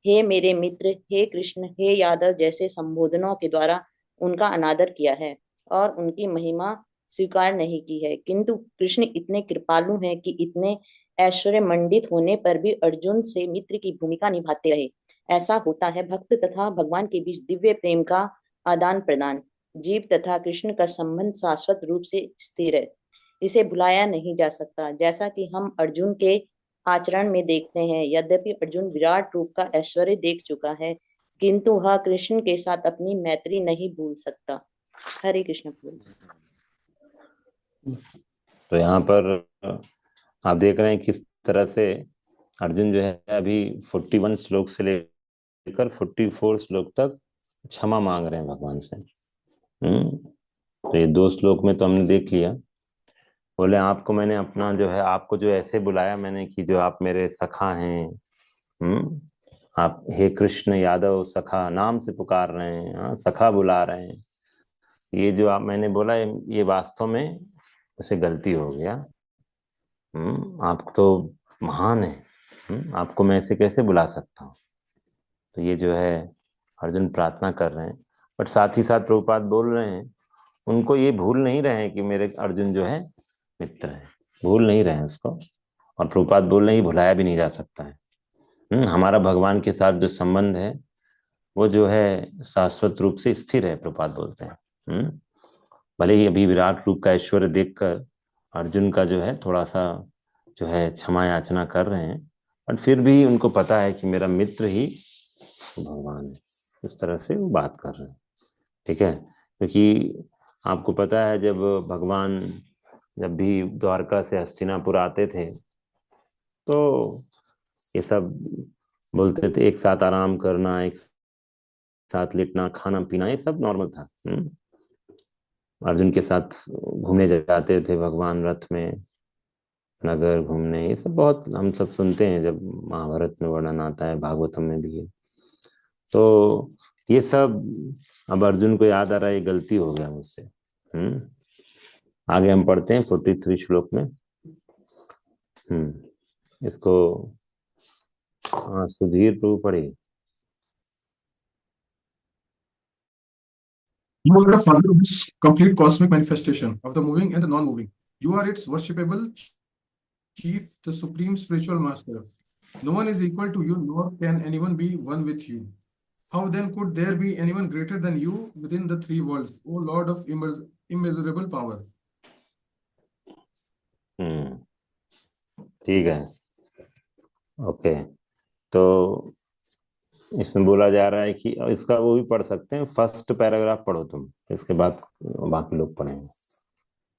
हे मेरे मित्र, हे कृष्ण, हे यादव जैसे संबोधनों के द्वारा उनका अनादर किया है और उनकी महिमा स्वीकार नहीं की है। किंतु कृष्ण इतने कृपालु हैं कि इतने ऐश्वर्य मंडित होने पर भी अर्जुन से मित्र की भूमिका निभाते रहे। ऐसा होता है भक्त तथा भगवान के बीच दिव्य प्रेम का आदान प्रदान। जीव तथा कृष्ण का संबंध शाश्वत रूप से स्थिर है, इसे भुलाया नहीं जा सकता, जैसा कि हम अर्जुन के आचरण में देखते हैं। यद्यपि अर्जुन विराट रूप का ऐश्वर्य देख चुका है, किंतु वह कृष्ण के साथ अपनी मैत्री नहीं भूल सकता। हरे कृष्ण। तो यहाँ पर आप देख रहे हैं किस तरह से अर्जुन जो है अभी 41 श्लोक से लेकर 44 श्लोक तक क्षमा मांग रहे हैं भगवान से। तो ये 2 श्लोक में तो हमने देख लिया, बोले आपको मैंने अपना जो है, आपको जो ऐसे बुलाया मैंने कि जो आप मेरे सखा हैं। आप हे कृष्ण यादव सखा नाम से पुकार रहे हैं, सखा बुला रहे हैं। ये जो आप मैंने बोला ये वास्तव में उसे गलती हो गया। आप तो महान है, आपको मैं ऐसे कैसे बुला सकता हूँ। तो ये जो है अर्जुन प्रार्थना कर रहे हैं, बट साथ ही साथ प्रभुपाद बोल रहे हैं, उनको ये भूल नहीं रहे हैं कि मेरे अर्जुन जो है मित्र है, भूल नहीं रहे हैं उसको। और प्रभुपाद बोल रहे हैं भुलाया भी नहीं जा सकता है। हमारा भगवान के साथ जो संबंध है वो जो है शाश्वत रूप से स्थिर है, प्रभुपाद बोलते हैं। भले ही अभी विराट रूप का ऐश्वर्य देखकर अर्जुन का जो है थोड़ा सा जो है क्षमा याचना कर रहे हैं, बट फिर भी उनको पता है कि मेरा मित्र ही भगवान है, इस तरह से वो बात कर रहे हैं। ठीक है, क्योंकि आपको पता है जब भगवान जब भी द्वारका से हस्तिनापुर आते थे तो ये सब बोलते थे एक साथ आराम करना, एक साथ लेटना, खाना पीना, ये सब नॉर्मल था। अर्जुन के साथ घूमने जाते थे भगवान रथ में, नगर घूमने, ये सब बहुत हम सब सुनते हैं, जब महाभारत में वर्णन आता है, भागवतम में भी है। तो ये सब अब अर्जुन को याद आ रहा है, ये गलती हो गया मुझसे। आगे हम पढ़ते हैं 43 श्लोक में। इसको सुधीर प्रभु पढ़िए। You are the father of this complete cosmic manifestation of the moving and the non-moving. You are its worshipable chief, the supreme spiritual master. No one is equal to you, nor can anyone be one with you. How then could there be anyone greater than you within the three worlds, O Lord of immeasurable power? ठीक है, ओके। तो इसमें बोला जा रहा है कि इसका वो भी पढ़ सकते हैं, फर्स्ट पैराग्राफ पढ़ो तुम, इसके बाद बाकी लोग पढ़ेंगे।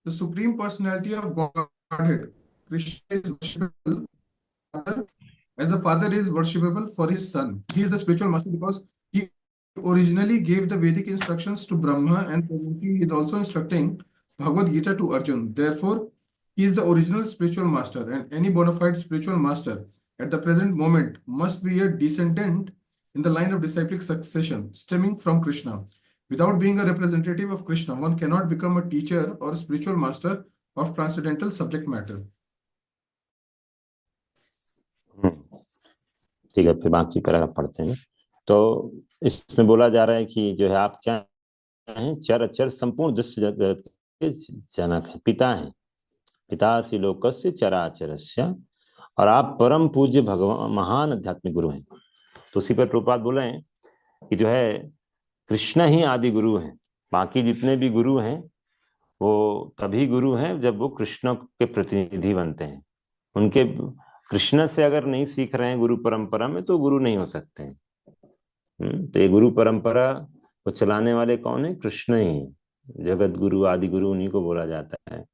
The supreme personality of Godhead, Krishna is worshipable as a father is worshipable for his son. He is the spiritual master because he originally gave the Vedic instructions to Brahma, and presently he is also instructing Bhagavad Gita to Arjun. Therefore, he is the original spiritual master, and any bona fide spiritual master at the present moment must be a descendant in the line of disciplic succession stemming from Krishna. Without being a representative of Krishna, one cannot become a teacher or a spiritual master of transcendental subject matter. ठीक है, फिर बाकी पैराग्राफ पढ़ते हैं। तो इसमें बोला जा रहा है कि जो है आप क्या हैं, चर अचर संपूर्ण दृश्य जगत के जनक हैं, पिता हैं, पिता सी लोकस्य चराचरस्य, और आप परम पूज्य भगवान महान आध्यात्मिक गुरु हैं। तो उसी पर प्रभुपाद बोल रहे हैं कि जो है कृष्ण ही आदि गुरु हैं, बाकी जितने भी गुरु हैं वो तभी गुरु हैं जब वो कृष्ण के प्रतिनिधि बनते हैं। उनके कृष्ण से अगर नहीं सीख रहे हैं गुरु परंपरा में तो गुरु नहीं हो सकते हैं। तो ये गुरु परंपरा को चलाने वाले कौन है? कृष्ण ही, जगत गुरु आदि गुरु उन्हीं को बोला जाता है।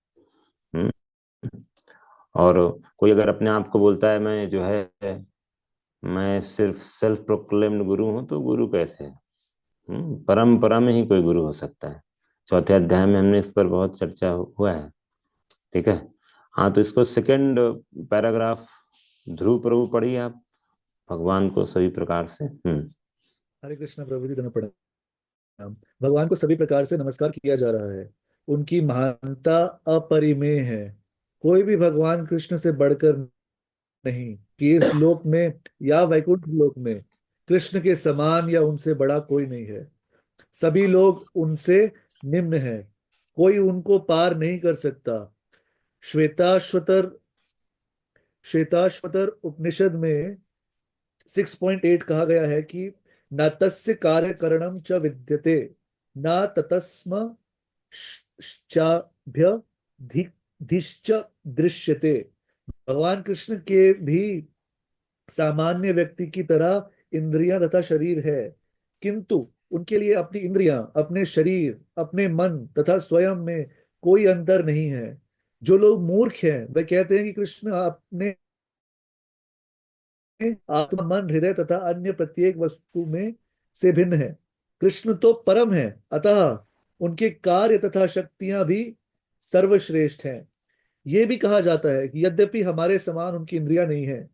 और कोई अगर अपने आप को बोलता है मैं जो है मैं सिर्फ सेल्फ प्रोक्लेम्ड गुरु हूं, तो गुरु कैसे है? परंपरा में ही कोई गुरु हो सकता है। चौथे अध्याय में हमने इस पर बहुत चर्चा हुआ है। ठीक है, हाँ, तो इसको सेकंड पैराग्राफ ध्रुव प्रभु पढ़िए आप, भगवान को सभी प्रकार से। हरे कृष्ण प्रभु जी, धन्य प्रणाम। भगवान को सभी प्रकार से नमस्कार किया जा रहा है। उनकी महानता अपरिमेय है। कोई भी भगवान कृष्ण से बढ़कर नहीं कि इस लोक में या वैकुंठ लोक में कृष्ण के समान या उनसे बड़ा कोई नहीं है। सभी लोग उनसे निम्न हैं, कोई उनको पार नहीं कर सकता। श्वेताश्वतर उपनिषद में 6.8 कहा गया है कि न तस्य कार्यकरणम च विद्यते न ततस्म धिश्च दृश्यते। भगवान कृष्ण के भी सामान्य व्यक्ति की तरह इंद्रियां तथा शरीर है, किंतु उनके लिए अपनी इंद्रियां, अपने शरीर, अपने मन तथा स्वयं में कोई अंतर नहीं है। जो लोग मूर्ख हैं वे कहते हैं कि कृष्ण अपने आत्मा, मन, हृदय तथा अन्य प्रत्येक वस्तु में से भिन्न है। कृष्ण तो परम है, अतः उनके कार्य तथा शक्तियां भी सर्वश्रेष्ठ हैं। यह भी कहा जाता है कि यद्यपि हमारे समान उनकी इंद्रियां नहीं है,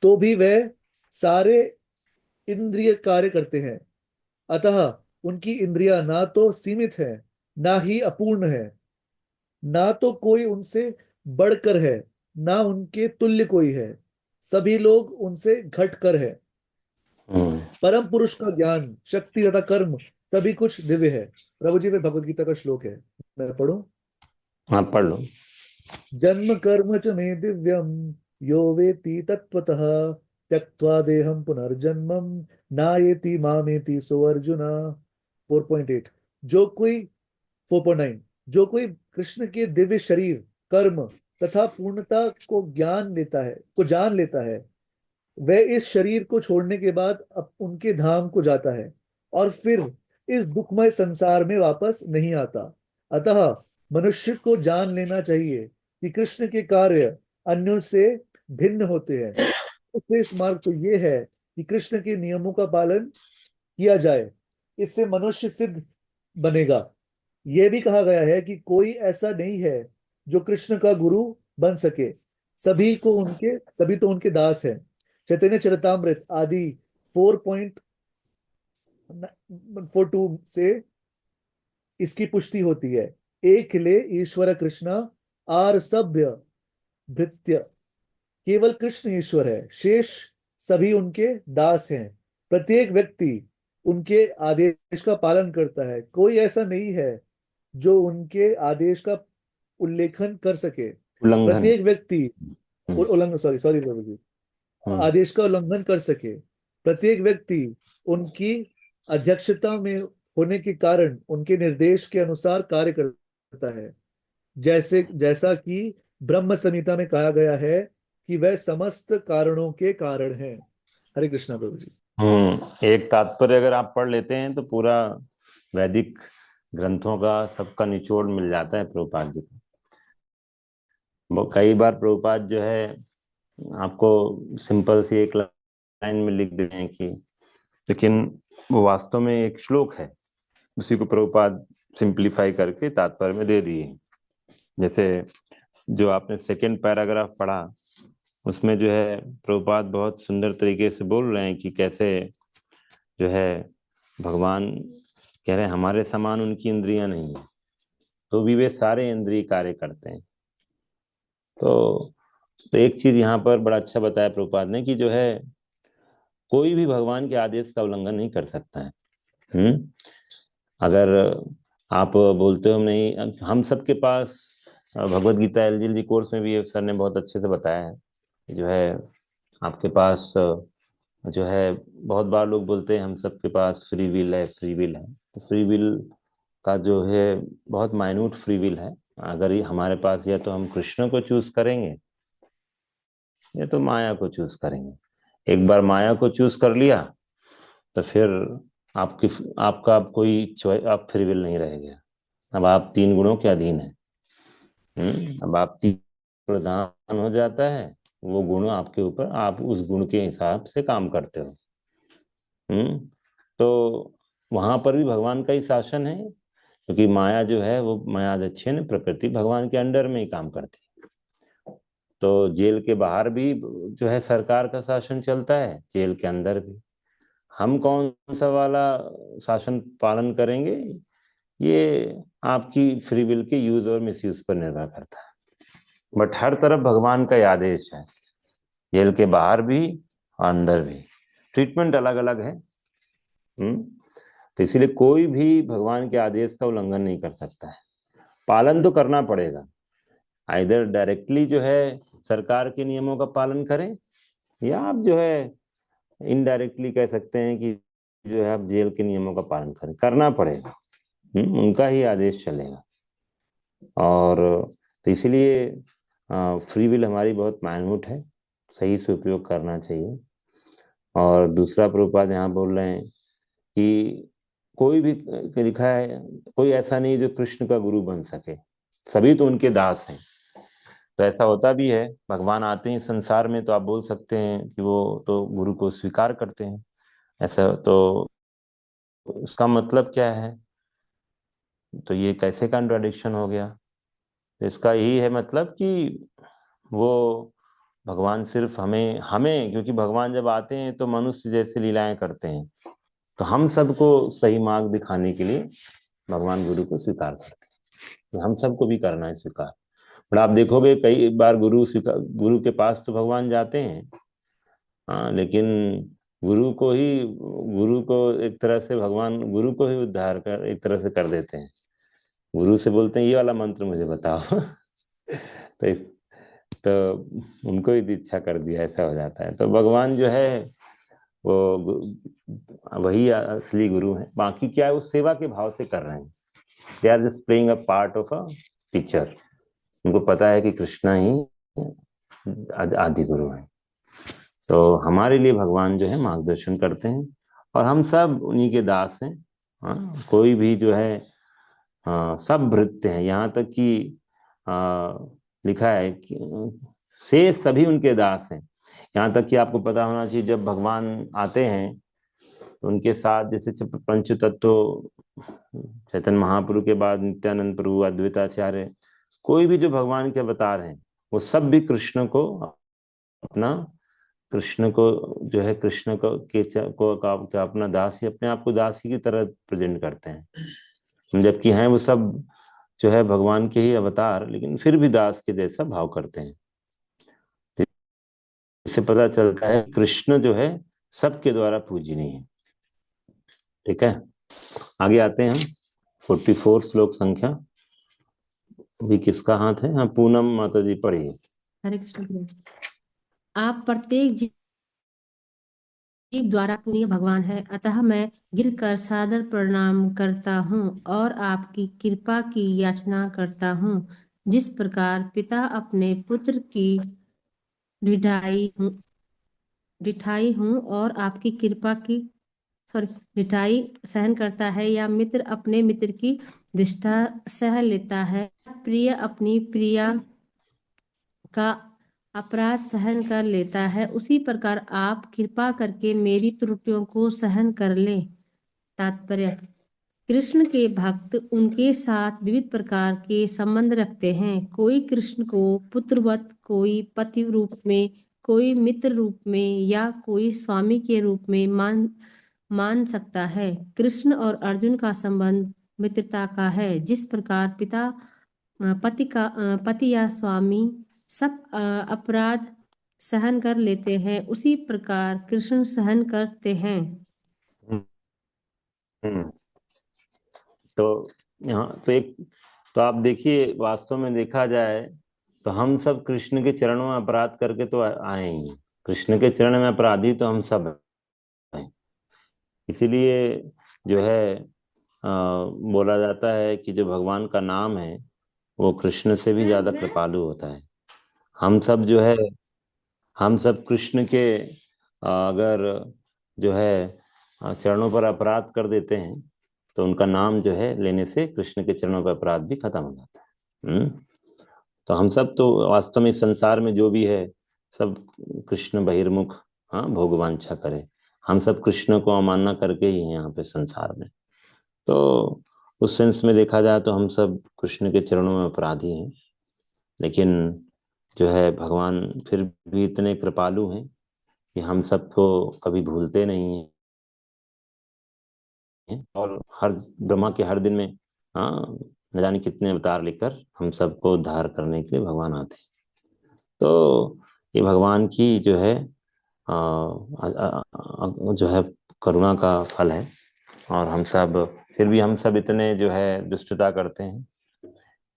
तो भी वह सारे इंद्रिय कार्य करते हैं। अतः उनकी इंद्रियां ना तो सीमित है, ना ही अपूर्ण है, ना तो कोई उनसे बढ़कर है, ना उनके तुल्य कोई है। सभी लोग उनसे घटकर है। परम पुरुष का ज्ञान, शक्ति तथा कर्म सभी कुछ दिव्य है। प्रभु जी में भगवत गीता का श्लोक है, मैं पढ़ूं? हाँ पढ़ लो। जन्म कर्म च मे दिव्यम यो वेति तत्वतः त्यक्त्वा देहम पुनर्जन्मम नायेति मामेति सो अर्जुन। 4.8 जो कोई 4.9 जो कोई कृष्ण के दिव्य शरीर, कर्म तथा पूर्णता को जान लेता है, वह इस शरीर को छोड़ने के बाद अब उनके धाम को जाता है और फिर इस दुखमय संसार में वापस नहीं आता। अतः मनुष्य को जान लेना चाहिए कि कृष्ण के कार्य अन्यों से भिन्न होते हैं। श्रेष्ठ मार्ग तो ये है कि कृष्ण के नियमों का पालन किया जाए, इससे मनुष्य सिद्ध बनेगा। यह भी कहा गया है कि कोई ऐसा नहीं है जो कृष्ण का गुरु बन सके, सभी तो उनके दास हैं। चैतन्य चरितामृत आदि 4.42 से इसकी पुष्टि होती है। एक ले ईश्वर कृष्ण आर सभ्य भृत्य, केवल कृष्ण ईश्वर है, शेष सभी उनके दास हैं। प्रत्येक व्यक्ति उनके आदेश का पालन करता है, कोई ऐसा नहीं है जो उनके आदेश का उल्लेखन कर सके। उल्लंघन प्रत्येक व्यक्ति सॉरी प्रभु जी, आदेश का उल्लंघन कर सके। प्रत्येक व्यक्ति उनकी अध्यक्षता में होने के कारण उनके निर्देश के अनुसार कार्य करता है, जैसा कि ब्रह्म संहिता में कहा गया है कि वह समस्त कारणों के कारण है। हरे कृष्णा प्रभु जी। एक तात्पर्य अगर आप पढ़ लेते हैं तो पूरा वैदिक ग्रंथों का सबका निचोड़ मिल जाता है प्रभुपाद जी को। कई बार प्रभुपाद जो है आपको सिंपल सी एक लाइन में लिख देते हैं कि, लेकिन वो वास्तव में एक श्लोक है, उसी को प्रभुपाद सिंप्लीफाई करके तात्पर्य में दे दिए। जैसे जो आपने सेकंड पैराग्राफ पढ़ा, उसमें जो है प्रभुपाद बहुत सुंदर तरीके से बोल रहे हैं कि कैसे जो है भगवान कह रहे हैं हमारे समान उनकी इंद्रियां नहीं है, तो भी वे सारे इंद्रिय कार्य करते हैं। तो एक चीज यहाँ पर बड़ा अच्छा बताया प्रभुपाद ने कि जो है कोई भी भगवान के आदेश का उल्लंघन नहीं कर सकता है। अगर आप बोलते हो नहीं, हम सबके पास भगवत गीता एलजीएलजी कोर्स में भी सर ने बहुत अच्छे से बताया है, जो है आपके पास जो है बहुत बार लोग बोलते हैं हम सबके पास फ्री विल है। तो फ्री विल का जो है बहुत माइन्यूट फ्री विल है। अगर ये हमारे पास या तो हम कृष्ण को चूज करेंगे या तो माया को चूज करेंगे। एक बार माया को चूज कर लिया तो फिर आपका कोई आप फ्री विल नहीं रहेगा। अब आप 3 गुणों के अधीन हैं। अब आप 3 प्रधान हो जाता है, वो गुण आपके ऊपर, आप उस गुण के हिसाब से काम करते हो। तो वहां पर भी भगवान का ही शासन है, क्योंकि माया जो है वो मायाध्यक्षेन प्रकृति भगवान के अंडर में ही काम करती है। तो जेल के बाहर भी जो है सरकार का शासन चलता है, जेल के अंदर भी। हम कौन सा वाला शासन पालन करेंगे, ये आपकी फ्री विल के यूज और मिसयूज पर निर्भर करता है। बट हर तरफ भगवान का ही आदेश है, जेल के बाहर भी और अंदर भी। ट्रीटमेंट अलग अलग है। तो इसीलिए कोई भी भगवान के आदेश का उल्लंघन नहीं कर सकता है, पालन तो करना पड़ेगा। आइदर डायरेक्टली जो है सरकार के नियमों का पालन करें, या आप जो है इनडायरेक्टली कह सकते हैं कि जो है आप जेल के नियमों का पालन करें, करना पड़ेगा। उनका ही आदेश चलेगा। और तो इसलिए फ्री विल हमारी बहुत माइन्यूट है, सही से उपयोग करना चाहिए। और दूसरा प्रभुपाद यहाँ बोल रहे हैं कि कोई भी लिखा है कोई ऐसा नहीं जो कृष्ण का गुरु बन सके, सभी तो उनके दास हैं। तो ऐसा होता भी है, भगवान आते हैं संसार में तो आप बोल सकते हैं कि वो तो गुरु को स्वीकार करते हैं। ऐसा तो उसका मतलब क्या है, तो ये कैसे कॉन्ट्राडिक्शन हो गया? तो इसका यही है मतलब कि वो भगवान सिर्फ हमें क्योंकि भगवान जब आते हैं तो मनुष्य जैसे लीलाएं करते हैं, तो हम सबको सही मार्ग दिखाने के लिए भगवान गुरु को स्वीकार करते हैं। तो हम सबको भी करना है स्वीकार। पर आप देखोगे कई बार गुरु के पास तो भगवान जाते हैं, हाँ, लेकिन गुरु को एक तरह से भगवान गुरु को ही उद्धार कर एक तरह से कर देते हैं। गुरु से बोलते हैं ये वाला मंत्र मुझे बताओ तो उनको ही दीक्षा कर दिया, ऐसा हो जाता है। तो भगवान जो है वो वही असली गुरु हैं। बाकी क्या है, वो सेवा के भाव से कर रहे हैं। They are just playing a part of a teacher. उनको पता है कि कृष्णा ही आदि गुरु है। तो हमारे लिए भगवान जो है मार्गदर्शन करते हैं और हम सब उन्हीं के दास हैं। हाँ, कोई भी जो है सब भृत्य हैं। यहाँ तक कि लिखा है कि से सभी उनके दास हैं। यहाँ तक कि आपको पता होना चाहिए, जब भगवान आते हैं तो उनके साथ जैसे पंच तत्व चैतन्य महाप्रभु के बाद नित्यानंद प्रभु, अद्वैताचार्य, कोई भी जो भगवान के अवतार हैं वो सब भी कृष्ण को जो है कृष्ण को अपना दासी, अपने आप को दासी की तरह प्रेजेंट करते हैं। जबकि हैं वो सब जो है भगवान के ही अवतार, लेकिन फिर भी दास के जैसा भाव करते हैं। इससे पता चलता है कृष्ण जो है सबके द्वारा पूजनीय है। ठीक है, आगे आते हैं हम 44 श्लोक संख्या। अभी किसका हाथ है? हाँ, पूनम माता जी पढ़िए। हरे कृष्ण प्रभु। आप प्रत्येक जीव द्वारा पूजनीय भगवान है, अतः मैं गिरकर सादर प्रणाम करता हूँ और आपकी कृपा की याचना करता हूँ। जिस प्रकार पिता अपने पुत्र की रिठाई हूँ और आपकी कृपा की रिठाई सहन करता है, या मित्र अपने मित्र की निष्ठा सह लेता है, प्रिय अपनी प्रिया का अपराध सहन कर लेता है, उसी प्रकार आप कृपा करके मेरी त्रुटियों को सहन कर ले। तात्पर्य: कृष्ण के भक्त उनके साथ विविध प्रकार के संबंध रखते हैं। कोई कृष्ण को पुत्रवत, कोई पति रूप में, कोई मित्र रूप में, या कोई स्वामी के रूप में मान सकता है। कृष्ण और अर्जुन का संबंध मित्रता का है। जिस प्रकार पति या स्वामी सब अपराध सहन कर लेते हैं, उसी प्रकार कृष्ण सहन करते हैं। तो यहाँ तो आप देखिए, वास्तव में देखा जाए तो हम सब कृष्ण के चरणों में अपराध करके तो आए ही। कृष्ण के चरण में अपराधी तो हम सब हैं। इसीलिए जो है बोला जाता है कि जो भगवान का नाम है वो कृष्ण से भी ज्यादा कृपालु होता है। हम सब कृष्ण के अगर जो है चरणों पर अपराध कर देते हैं तो उनका नाम जो है लेने से कृष्ण के चरणों पर अपराध भी खत्म हो जाता है। तो हम सब तो वास्तव में इस संसार में जो भी है सब कृष्ण बहिर्मुख, हाँ, भोगवांछा करे। हम सब कृष्ण को अवमानना करके ही हैं यहाँ पे संसार में। तो उस सेंस में देखा जाए तो हम सब कृष्ण के चरणों में अपराधी हैं, लेकिन जो है भगवान फिर भी इतने कृपालु हैं कि हम सबको कभी भूलते नहीं हैं। और हर ब्रह्मा के हर दिन में, हाँ, न जाने कितने अवतार लेकर हम सबको उद्धार करने के लिए भगवान आते हैं। तो ये भगवान की जो है करुणा का फल है। और फिर भी हम सब इतने जो है दुष्टता करते हैं।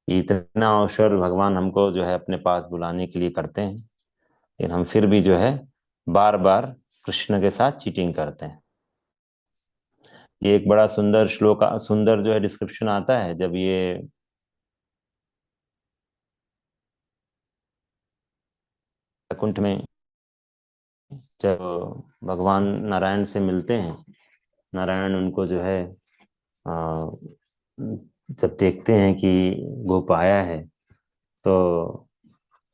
इतना अवसर भगवान हमको जो है अपने पास बुलाने के लिए करते हैं, लेकिन हम फिर भी जो है बार बार कृष्ण के साथ चीटिंग करते हैं। ये एक बड़ा सुंदर जो है डिस्क्रिप्शन आता है जब ये वैकुंठ में जब भगवान नारायण से मिलते हैं। नारायण उनको जो है जब देखते हैं कि गोप आया है तो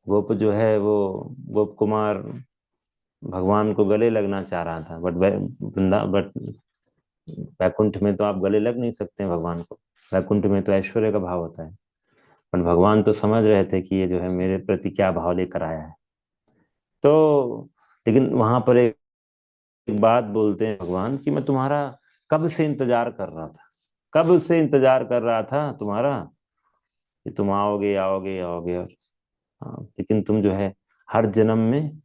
गोप जो है वो गोप कुमार भगवान को गले लगना चाह रहा था, बट वैकुंठ में तो आप गले लग नहीं सकते हैं भगवान को। वैकुंठ में तो ऐश्वर्य का भाव होता है। पर भगवान तो समझ रहे थे कि ये जो है मेरे प्रति क्या भाव लेकर आया है। तो लेकिन वहां पर एक बात बोलते हैं भगवान कि मैं तुम्हारा कब से इंतजार कर रहा था, कब से इंतजार कर रहा था तुम्हारा कि तुम आओगे आओगे आओगे। और लेकिन तुम जो है हर जन्म में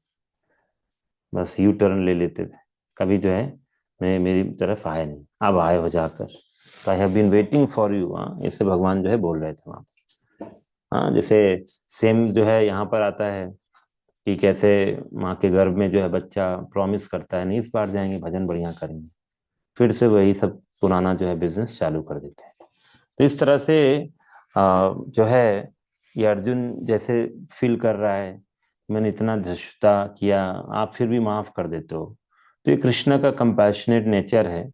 बस यू टर्न ले लेते थे। कभी जो है मेरी तरफ आए नहीं, अब आए हो जाकर, तो I have been waiting for you. हाँ, ऐसे भगवान जो है बोल रहे थे वहां पर। हाँ, जैसे सेम जो है यहाँ पर आता है कि कैसे माँ के गर्भ में जो है बच्चा प्रॉमिस करता है नहीं इस बार जाएंगे भजन बढ़िया करेंगे, फिर से वही सब पुराना जो है बिजनेस चालू कर देते हैं। तो इस तरह से जो है ये अर्जुन जैसे फील कर रहा है मैंने इतना धृष्टता किया, आप फिर भी माफ कर देते हो। तो ये कृष्ण का कंपैशनेट नेचर है,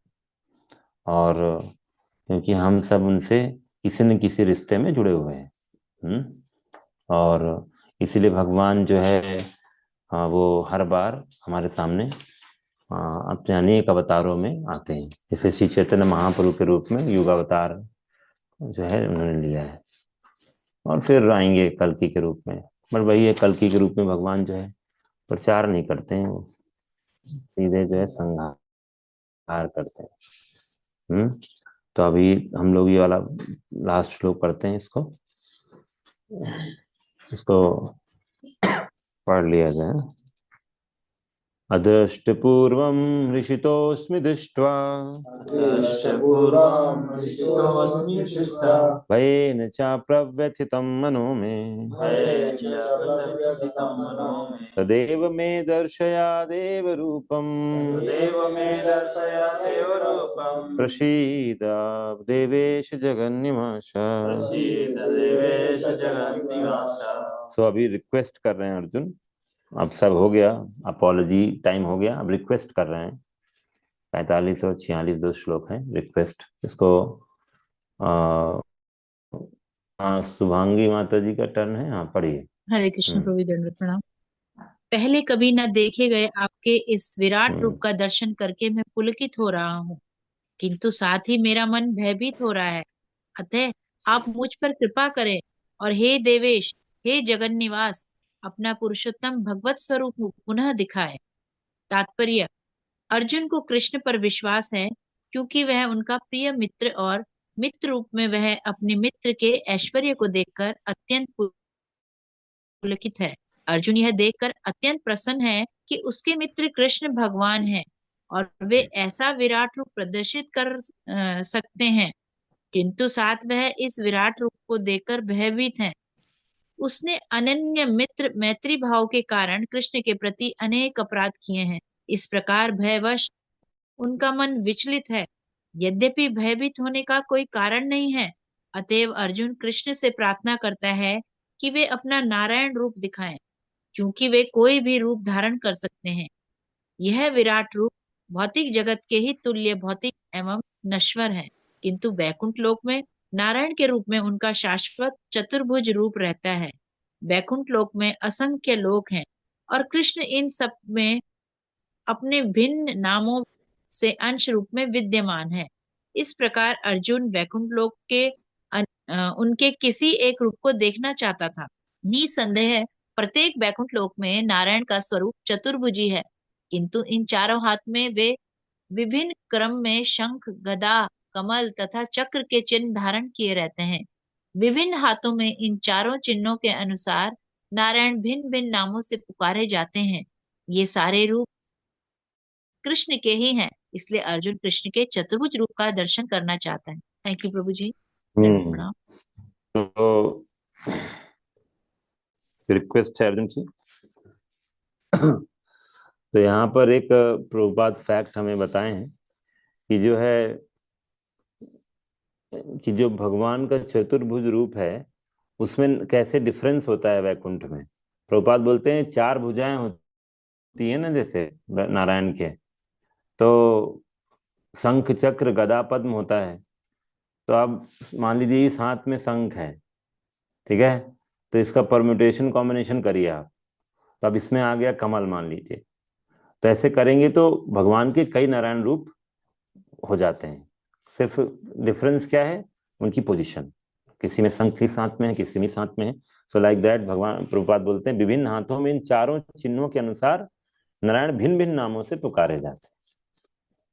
और क्योंकि हम सब उनसे किसी न किसी रिश्ते में जुड़े हुए हैं। और इसीलिए भगवान जो है वो हर बार हमारे सामने अपने अनेक अवतारों में आते हैं। जैसे श्री चैतन्य महाप्रभु के रूप में युगावतार जो है उन्होंने लिया है, और फिर आएंगे कल्कि के रूप में। बट वही है, कल्कि के रूप में भगवान जो है प्रचार नहीं करते हैं, वो सीधे जो है संहार करते हैं। तो अभी हम लोग ये वाला लास्ट श्लोक पढ़ते हैं, इसको पढ़ लिया जाए। अदृष्टपूर्वं हृषितोऽस्मि दृष्ट्वा भयेन च प्रव्यथितं मनो मे तदेव मे दर्शयादेव रूपम् प्रसीद देवेश जगन्निवास। सो अभी रिक्वेस्ट कर रहे हैं अर्जुन, अब सब हो गया, अपॉलॉजी टाइम हो गया, अब रिक्वेस्ट कर रहे हैं। 45 और 46 दो श्लोक हैं रिक्वेस्ट। इसको शुभांगी माता जी का टर्न है, हाँ पढ़िए। हरे कृष्ण प्रभु, दंडवत प्रणाम। पहले कभी न देखे गए आपके इस विराट रूप का दर्शन करके मैं पुलकित हो रहा हूँ, किंतु साथ ही मेरा मन भयभीत हो रहा है। अतः आप मुझ पर कृपा करें और हे देवेश, हे जगन निवास, अपना पुरुषोत्तम भगवत स्वरूप पुनः दिखाए। तात्पर्य: अर्जुन को कृष्ण पर विश्वास है क्योंकि वह उनका प्रिय मित्र और मित्र रूप में वह अपने मित्र के ऐश्वर्य को देखकर अत्यंत पुलकित है। अर्जुन यह देखकर अत्यंत प्रसन्न है कि उसके मित्र कृष्ण भगवान हैं और वे ऐसा विराट रूप प्रदर्शित कर सकते हैं, किंतु साथ वह इस विराट रूप को देखकर भयभीत है। उसने अनन्य मित्र मैत्री भाव के कारण कृष्ण के प्रति अनेक अपराध किए हैं। इस प्रकार भयवश उनका मन विचलित है। यद्यपि भयभीत होने का कोई कारण नहीं है, अतएव अर्जुन कृष्ण से प्रार्थना करता है कि वे अपना नारायण रूप दिखाएं, क्योंकि वे कोई भी रूप धारण कर सकते हैं। यह विराट रूप भौतिक जगत के ही तुल्य भौतिक एवं नश्वर है, किंतु वैकुंठ लोक में नारायण के रूप में उनका शाश्वत चतुर्भुज रूप रहता है। वैकुंठ लोक में असंख्य लोक हैं और कृष्ण इन सब में अपने भिन्न नामों से अंश रूप में विद्यमान है। इस प्रकार अर्जुन वैकुंठ लोक के उनके किसी एक रूप को देखना चाहता था। निसंदेह प्रत्येक वैकुंठ लोक में नारायण का स्वरूप चतुर्भुजी है, किंतु इन चारों हाथ में वे विभिन्न क्रम में शंख, गदा, कमल तथा चक्र के चिन्ह धारण किए रहते हैं। विभिन्न हाथों में इन चारों चिन्हों के अनुसार नारायण भिन्न भिन्न नामों से पुकारे जाते हैं। ये सारे रूप कृष्ण के ही हैं, इसलिए अर्जुन कृष्ण के चतुर्भुज रूप का दर्शन करना चाहता है। थैंक यू प्रभु जी। प्रणाम। तो रिक्वेस्ट है अर्जुन की। तो यहाँ पर एक प्रभुपाद फैक्ट हमें बताए हैं कि जो है कि जो भगवान का चतुर्भुज रूप है उसमें कैसे डिफरेंस होता है वैकुंठ में। प्रभुपाद बोलते हैं 4 भुजाएं होती है ना, जैसे नारायण के, तो शंख, चक्र, गदा, पद्म होता है। तो अब मान लीजिए इस हाथ में शंख है, ठीक है, तो इसका परम्यूटेशन कॉम्बिनेशन करिए आप, तो अब इसमें आ गया कमल मान लीजिए। तो ऐसे करेंगे तो भगवान के कई नारायण रूप हो जाते हैं। सिर्फ डिफरेंस क्या है, उनकी पोजीशन, किसी में शंख ही साथ में है, किसी में साथ में है। सो लाइक दैट भगवान प्रभुपाद बोलते हैं विभिन्न हाथों में इन चारों चिन्हों के अनुसार नारायण भिन्न भिन्न नामों से पुकारे जाते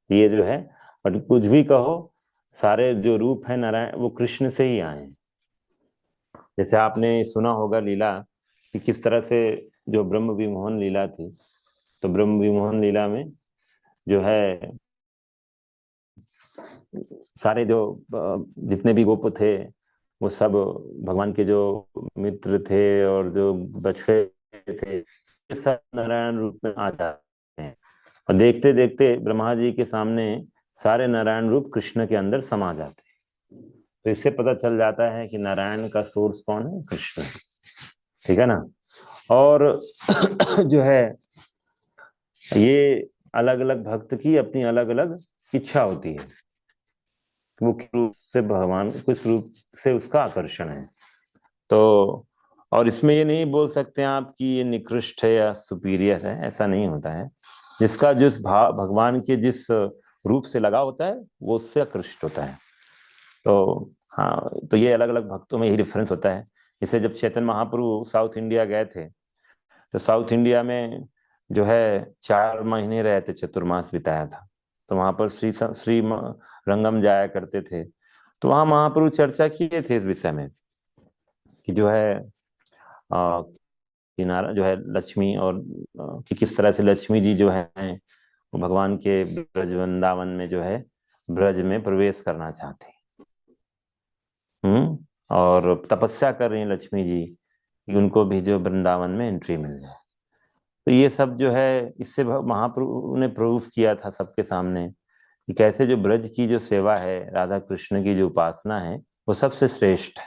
हैं। ये जो है, और कुछ भी कहो, सारे जो रूप है नारायण वो कृष्ण से ही आए हैं। जैसे आपने सुना होगा लीला कि किस तरह से जो ब्रह्म विमोहन लीला थी, तो ब्रह्म विमोहन लीला में जो है सारे जो जितने भी गोप थे वो सब भगवान के जो मित्र थे और जो बछड़े थे, ये सब नारायण रूप में आ जाते हैं। और देखते देखते ब्रह्मा जी के सामने सारे नारायण रूप कृष्ण के अंदर समा जाते हैं। तो इससे पता चल जाता है कि नारायण का सोर्स कौन है? कृष्ण। ठीक है ना। और जो है ये अलग अलग भक्त की अपनी अलग अलग इच्छा होती है, वो किस रूप से भगवान, किस रूप से उसका आकर्षण है। तो और इसमें ये नहीं बोल सकते आप कि ये निकृष्ट है या सुपीरियर है, ऐसा नहीं होता है। जिसका जिस भाव भगवान के जिस रूप से लगा होता है वो उससे आकृष्ट होता है। तो हाँ, तो ये अलग अलग भक्तों में यही डिफरेंस होता है। जैसे जब चैतन्य महाप्रभु साउथ इंडिया गए थे, तो साउथ इंडिया में जो है 4 महीने रहे थे, चतुर्मास बिताया था। तो वहां पर श्री रंगम जाया करते थे। तो वहां महाप्रभु चर्चा किए थे इस विषय में कि जो है किनारा जो है लक्ष्मी, और कि किस तरह से लक्ष्मी जी जो है वो भगवान के ब्रज वृंदावन में जो है ब्रज में प्रवेश करना चाहते हैं। और तपस्या कर रही हैं लक्ष्मी जी कि उनको भी जो वृंदावन में एंट्री मिल जाए। तो ये सब जो है इससे महाप्रभु ने प्रूफ किया था सबके सामने कि कैसे जो ब्रज की जो सेवा है, राधा कृष्ण की जो उपासना है, वो सबसे श्रेष्ठ है।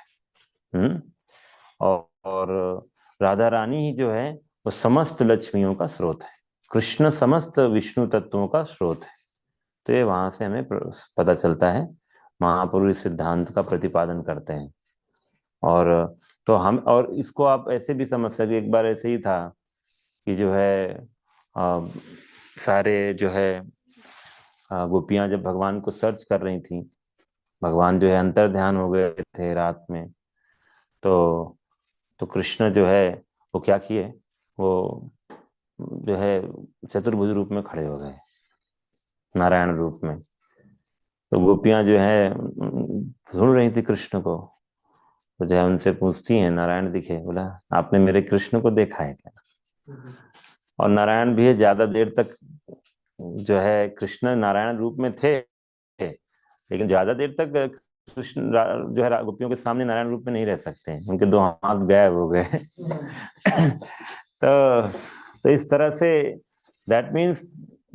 और राधा रानी ही जो है वो समस्त लक्ष्मियों का स्रोत है, कृष्ण समस्त विष्णु तत्वों का स्रोत है। तो ये वहां से हमें पता चलता है, महापुरुष इस सिद्धांत का प्रतिपादन करते हैं। और तो हम, और इसको आप ऐसे भी समझ सकते, एक बार ऐसे ही था कि जो है सारे जो है गोपियां जब भगवान को सर्च कर रही थी, भगवान जो है अंतर ध्यान हो गए थे रात में। तो कृष्ण जो है वो क्या किए, वो जो है चतुर्भुज रूप में खड़े हो गए, नारायण रूप में। तो गोपियां जो है ढूंढ रही थी कृष्ण को, तो जो है उनसे पूछती हैं, नारायण दिखे? बोला आपने मेरे कृष्ण को देखा है क्या? और नारायण भी ज्यादा देर तक जो है कृष्ण नारायण रूप में थे, लेकिन ज्यादा देर तक कृष्ण जो है गोपियों के सामने नारायण रूप में नहीं रह सकते हैं, उनके 2 हाथ गायब हो गए। तो इस तरह से that means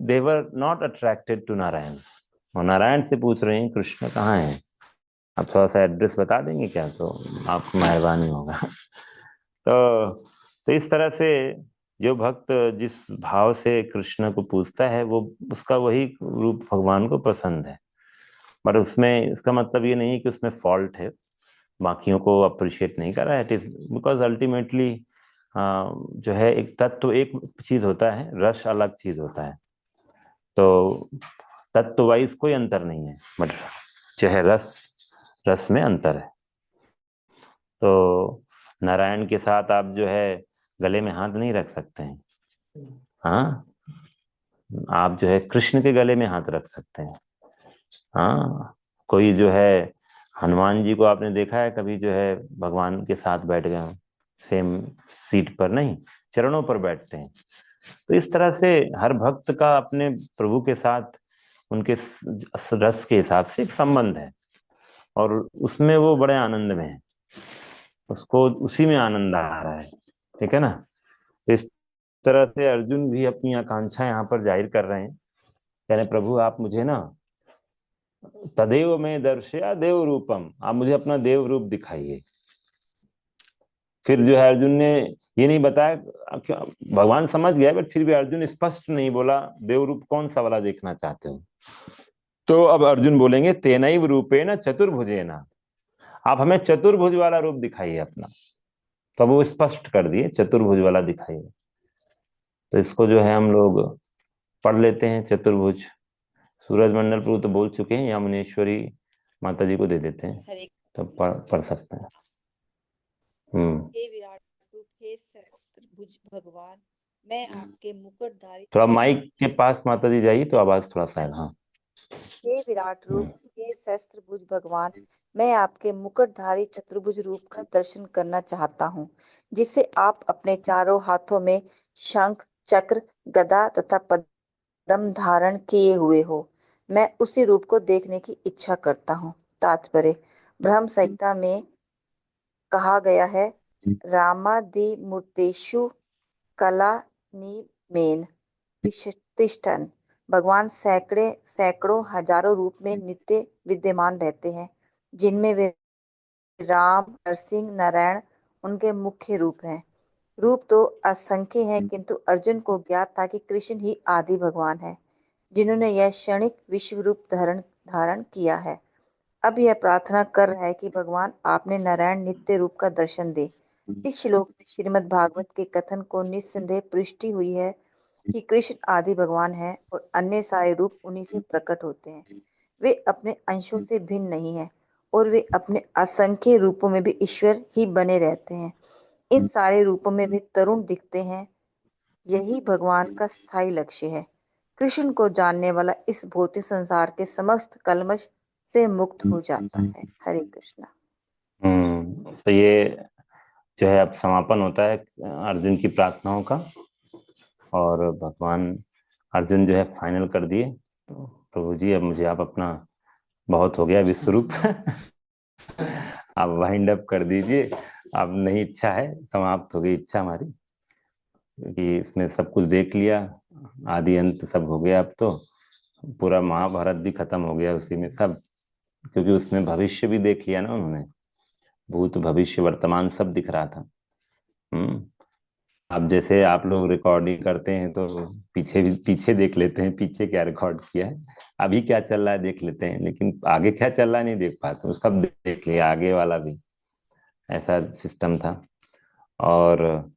they were not attracted to Narayan. और नारायण से पूछ रहे हैं कृष्ण कहाँ हैं, आप थोड़ा सा एड्रेस बता देंगे क्या, तो आपको मेहरबानी होगा। तो इस तरह से जो भक्त जिस भाव से कृष्ण को पूछता है, वो उसका वही रूप भगवान को पसंद है। पर उसमें इसका मतलब ये नहीं कि उसमें फॉल्ट है, बाकियों को अप्रिशिएट नहीं कर रहा है। इट इज बिकॉज अल्टीमेटली जो है एक तत्व एक चीज होता है, रस अलग चीज होता है। तो तत्व वाइज कोई अंतर नहीं है, बट जो है रस में अंतर है। तो नारायण के साथ आप जो है गले में हाथ नहीं रख सकते हैं, हाँ, आप जो है कृष्ण के गले में हाथ रख सकते हैं। हाँ, कोई जो है हनुमान जी को आपने देखा है कभी जो है भगवान के साथ बैठ गए हो सेम सीट पर? नहीं, चरणों पर बैठते हैं। तो इस तरह से हर भक्त का अपने प्रभु के साथ उनके रस के हिसाब से एक संबंध है, और उसमें वो बड़े आनंद में है, उसको उसी में आनंद आ रहा है। ठीक है ना। इस तरह से अर्जुन भी अपनी आकांक्षा यहाँ पर जाहिर कर रहे हैं, कह रहे प्रभु आप मुझे ना तदेव में दर्शया देव रूपम, आप मुझे अपना देव रूप दिखाइए। फिर जो है अर्जुन ने ये नहीं बताया, भगवान समझ गया, बट फिर भी अर्जुन स्पष्ट नहीं बोला देव रूप कौन सा वाला देखना चाहते हो। तो अब अर्जुन बोलेंगे तेनैव रूपेण चतुर्भुजेन, आप हमें चतुर्भुज वाला रूप दिखाइए अपना। तो वो स्पष्ट कर दिए चतुर्भुज वाला दिखाइए। तो इसको जो है हम लोग पढ़ लेते हैं चतुर्भुज। सूरज मंडल प्रभु तो बोल चुके हैं, यमुनेश्वरी माता जी को दे देते हैं, तो पढ़ सकते हैं। हे विराट रूप, हे सहस्त्रभुज भगवान, मैं आपके मुकुटधारी। थोड़ा माइक के पास माता जी जाइए तो आवाज थोड़ा सा है। हाँ। हे विराट रूप, हे सहस्त्रभुज भगवान, मैं आपके मुकुटधारी चतुर्भुज रूप का दर्शन करना चाहता हूँ, जिसे आप अपने चारों हाथों में शंख, चक्र, गदा तथा दम धारण किए हुए हो। मैं उसी रूप को देखने की इच्छा करता हूँ। तात्पर्य, ब्रह्म संहिता में कहा गया है, रामादि मूर्तेषु कला निमेन तिष्ठन्। भगवान सैकड़ों हजारों रूप में नित्य विद्यमान रहते हैं, जिनमें वे राम, नरसिंह, नारायण उनके मुख्य रूप हैं। रूप तो असंख्य हैं, किंतु अर्जुन को ज्ञात था कि कृष्ण ही आदि भगवान है, जिन्होंने यह क्षणिक विश्व रूप धारण किया है। अब यह प्रार्थना कर रहा है कि भगवान आपने नारायण नित्य रूप का दर्शन दे। इस श्लोक में श्रीमद् भागवत के कथन को निस्संदेह पुष्टि हुई है कि कृष्ण आदि भगवान है और अन्य सारे रूप उन्हीं से प्रकट होते हैं। वे अपने अंशों से भिन्न नहीं है और वे अपने असंख्य रूपों में भी ईश्वर ही बने रहते हैं। इन सारे रूपों में वे तरुण दिखते हैं। यही भगवान का स्थायी लक्ष्य है। कृष्ण को जानने वाला इस भौतिक संसार के समस्त कलमश से मुक्त हो जाता है। हरे कृष्णा। तो ये जो है अब समापन होता है अर्जुन की प्रार्थनाओं का, और भगवान अर्जुन जो है फाइनल कर दिए, तो प्रभु जी अब मुझे आप अपना बहुत हो गया विश्व रूप आप वाइंड अप कर दीजिए। अब नहीं इच्छा है, समाप्त हो गई इच्छा हमारी, क्योंकि इसमें सब कुछ देख लिया, आदि अंत सब हो गया। अब तो पूरा महाभारत भी खत्म हो गया उसी में सब, क्योंकि उसमें भविष्य भी देख लिया ना उन्होंने, भूत भविष्य वर्तमान सब दिख रहा था। अब जैसे आप लोग रिकॉर्डिंग करते हैं तो पीछे देख लेते हैं, पीछे क्या रिकॉर्ड किया है, अभी क्या चल रहा है देख लेते हैं, लेकिन आगे क्या चल रहा है नहीं देख पाते, वो सब देख लिया आगे वाला भी। ऐसा सिस्टम था। और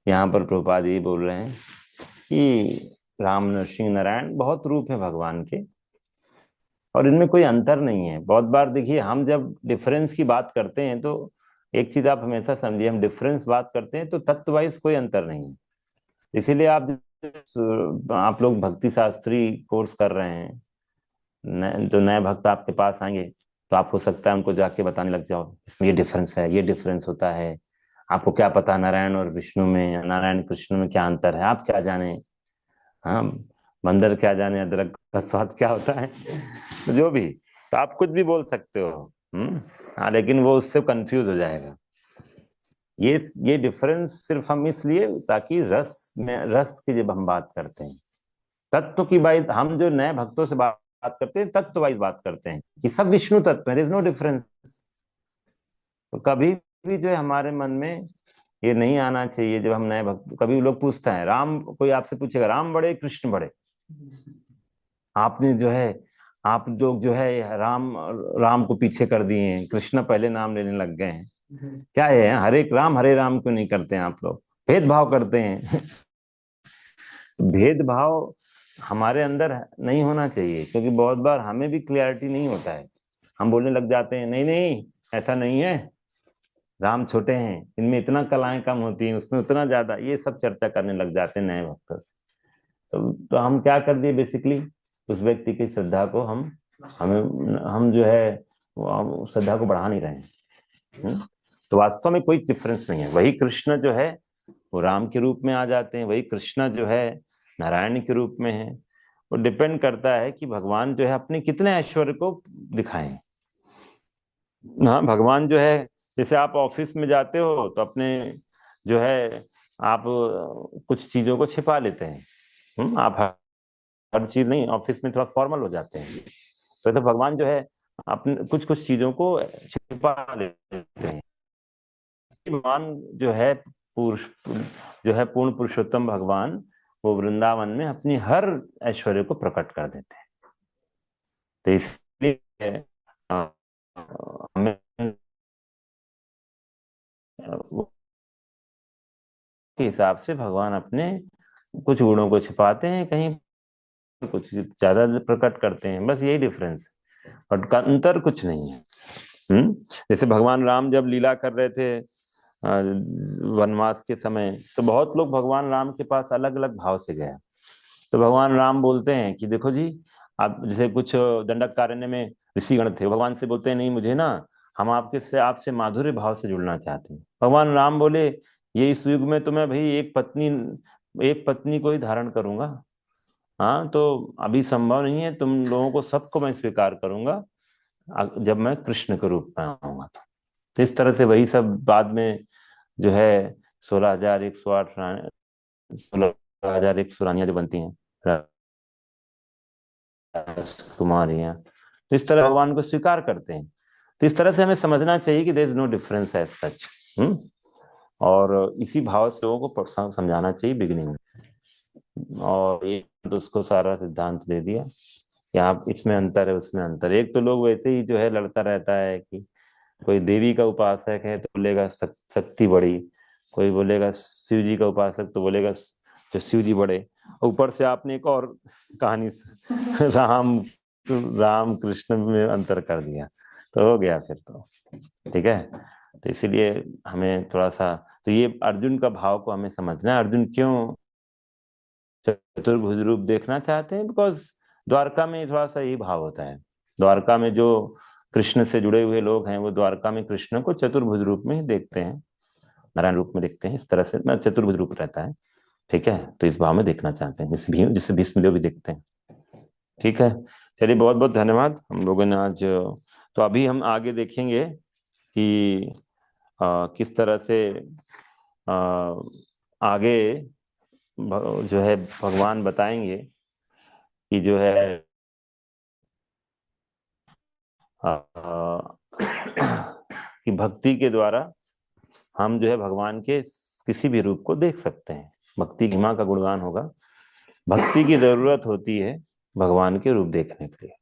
यहाँ पर प्रभुपाद जी बोल रहे हैं कि राम, नरसिंह, नारायण बहुत रूप है भगवान के, और इनमें कोई अंतर नहीं है। बहुत बार देखिए, हम जब डिफरेंस की बात करते हैं तो एक चीज आप हमेशा समझिए, हम डिफरेंस बात करते हैं तो तत्व वाइज कोई अंतर नहीं है। इसीलिए आप लोग भक्ति शास्त्री कोर्स कर रहे हैं, जो नए भक्त आपके पास आएंगे तो आप हो सकता है उनको जाके बताने लग जाओ इसमें ये डिफरेंस है, ये डिफरेंस होता है। आपको क्या पता नारायण और विष्णु में, नारायण कृष्ण में क्या अंतर है, आप क्या जाने। हाँ, बंदर क्या जाने अदरक का स्वाद क्या होता है तो जो भी, तो आप कुछ भी बोल सकते हो। हाँ, लेकिन वो उससे कंफ्यूज हो जाएगा। ये डिफरेंस सिर्फ हम इसलिए, ताकि रस की जब हम बात करते हैं, तत्व की बात, हम जो नए भक्तों से बात करते हैं तत्व वाइज बात करते हैं कि सब विष्णु तत्व है, देयर इज नो डिफरेंस। तो कभी भी जो है हमारे मन में ये नहीं आना चाहिए। जब हम नए भक्त, कभी लोग पूछते हैं राम, कोई आपसे पूछेगा राम बड़े कृष्ण बड़े, आपने जो है आप जो है राम को पीछे कर दिए हैं, कृष्ण पहले नाम लेने लग गए हैं, क्या है हरे राम क्यों नहीं करते हैं आप लोग, भेदभाव करते हैं भेदभाव हमारे अंदर नहीं होना चाहिए, क्योंकि बहुत बार हमें भी क्लियरिटी नहीं होता है, हम बोलने लग जाते हैं नहीं नहीं ऐसा नहीं है, राम छोटे हैं, इनमें इतना कलाएं कम होती हैं, उसमें उतना ज्यादा, ये सब चर्चा करने लग जाते हैं नए भक्त। तो हम क्या कर दिए, बेसिकली उस व्यक्ति की श्रद्धा को हम जो है श्रद्धा को बढ़ा नहीं रहे हैं। तो वास्तव में कोई डिफरेंस नहीं है। वही कृष्ण जो है वो राम के रूप में आ जाते हैं, वही कृष्ण जो है नारायण के रूप में है। वो डिपेंड करता है कि भगवान जो है अपने कितने ऐश्वर्य को दिखाएं। हाँ, भगवान जो है, जैसे आप ऑफिस में जाते हो तो अपने जो है आप कुछ चीजों को छिपा लेते हैं। आप हर चीज नहीं, ऑफिस में थोड़ा फॉर्मल हो जाते हैं, तो ऐसे भगवान जो है अपने कुछ चीजों को छिपा लेते हैं। भगवान जो है पूर्ण पुरुषोत्तम भगवान, वो वृंदावन में अपनी हर ऐश्वर्य को प्रकट कर देते हैं। तो इसलिए हमें के हिसाब से भगवान अपने कुछ गुणों को छिपाते हैं, कहीं कुछ ज्यादा प्रकट करते हैं, बस यही डिफरेंस, और अंतर कुछ नहीं है। जैसे भगवान राम जब लीला कर रहे थे वनवास के समय, तो बहुत लोग भगवान राम के पास अलग अलग भाव से गया। तो भगवान राम बोलते हैं कि देखो जी, आप जैसे कुछ दंडकारण्य में ऋषिगण थे, भगवान से बोलते हैं नहीं मुझे ना, हम आपसे माधुर्य भाव से जुड़ना चाहते हैं। भगवान राम बोले ये इस युग में तो मैं भाई एक पत्नी को ही धारण करूंगा, हाँ, तो अभी संभव नहीं है, तुम लोगों को सबको मैं स्वीकार करूंगा जब मैं कृष्ण के रूप में आऊंगा। तो इस तरह से वही सब बाद में जो है 16,108 16,100 रानियां जो बनती हैं, राजकुमारियां, तो इस तरह भगवान को स्वीकार करते हैं। तो इस तरह से हमें समझना चाहिए कि there is no difference as such. और इसी भाव से लोगों को समझाना चाहिए बिगिनिंग में। और ये तो उसको सारा सिद्धांत दे दिया कि आप इसमें अंतर है, उसमें अंतर है। एक तो लोग वैसे ही जो है लड़ता रहता है कि कोई देवी का उपासक है तो बोलेगा शक्ति बड़ी, कोई बोलेगा शिव जी का उपासक तो बोलेगा जो शिव जी बड़े। ऊपर से आपने एक और कहानी राम राम कृष्ण में अंतर कर दिया, तो हो गया फिर तो। ठीक है, तो इसीलिए हमें थोड़ा सा, तो ये अर्जुन का भाव को हमें समझना है। अर्जुन क्यों चतुर्भुज रूप देखना चाहते हैं? बिकॉज द्वारका में थोड़ा सा यही भाव होता है। द्वारका में जो कृष्ण से जुड़े हुए लोग हैं वो द्वारका में कृष्ण को चतुर्भुज रूप में ही देखते हैं, नारायण रूप में देखते हैं। इस तरह से ना चतुर्भुज रूप रहता है। ठीक है, तो इस भाव में देखना चाहते हैं, जिससे भीष्मदेव भी देखते हैं। ठीक है, चलिए बहुत बहुत धन्यवाद। हम लोगों ने आज, तो अभी हम आगे देखेंगे कि किस तरह से आगे जो है भगवान बताएंगे कि जो है कि भक्ति के द्वारा हम जो है भगवान के किसी भी रूप को देख सकते हैं। भक्ति की माँ का गुणगान होगा। भक्ति की जरूरत होती है भगवान के रूप देखने के लिए।